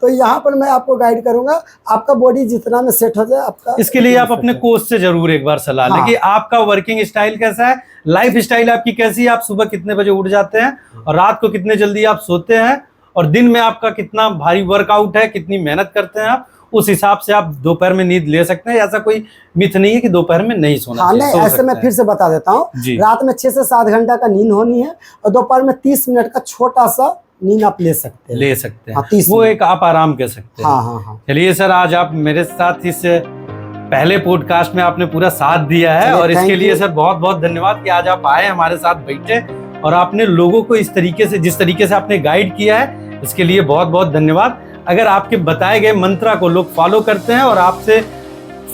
तो यहाँ पर मैं आपको गाइड करूंगा, आपका बॉडी जितना में सेट हो जाए आपका। इसके लिए आप अपने कोच से जरूर एक बार सलाह लें हाँ। कि आपका वर्किंग स्टाइल कैसा है, लाइफ स्टाइल आपकी कैसी है, आप सुबह कितने बजे उठ जाते हैं और रात को कितने जल्दी आप सोते हैं, और दिन में आपका कितना भारी वर्कआउट है, कितनी मेहनत करते हैं आप, उस हिसाब से आप दोपहर में नींद ले सकते हैं। ऐसा कोई मिथ नहीं है कि दोपहर में नहीं सोना हाँ चाहिए, नहीं, सो ऐसे सकते मैं हैं। फिर से बता देता हूँ। जी। रात में 6 से 7 घंटा का नींद होनी है और दोपहर में 30 मिनट का छोटा सा नींद आप ले सकते हैं। ले सकते हैं। हाँ, 30 वो मिनट। एक आप आराम कर सकते हैं। हाँ हाँ हाँ। चलिए सर, आज आप मेरे साथ इस पहले पॉडकास्ट में आपने पूरा साथ दिया है, चलिए, और इसके thank लिए you। सर बहुत बहुत धन्यवाद कि आज आप आए हमारे साथ बैठे और आपने लोगों को इस तरीके से, जिस तरीके से आपने गाइड किया है, इसके लिए बहुत बहुत धन्यवाद। अगर आपके बताए गए मंत्रा को लोग फॉलो करते हैं और आपसे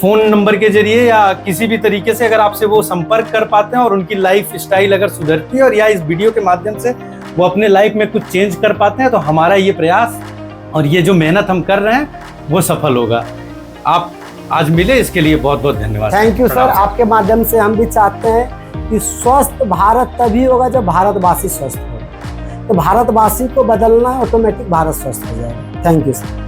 फोन नंबर के जरिए या किसी भी तरीके से अगर आपसे वो संपर्क कर पाते हैं और उनकी लाइफ स्टाइल अगर सुधरती है और या इस वीडियो के माध्यम से वो अपने लाइफ में कुछ चेंज कर पाते हैं, तो हमारा ये प्रयास और ये जो मेहनत हम कर रहे हैं वो सफल होगा। आप आज मिले, इसके लिए बहुत बहुत धन्यवाद। Thank you sir. आपके माध्यम से हम भी चाहते हैं कि स्वस्थ भारत तभी होगा जब भारतवासी स्वस्थ होगा। तो भारतवासी को बदलना, ऑटोमेटिक भारत स्वस्थ हो जाएगा। Thank you sir.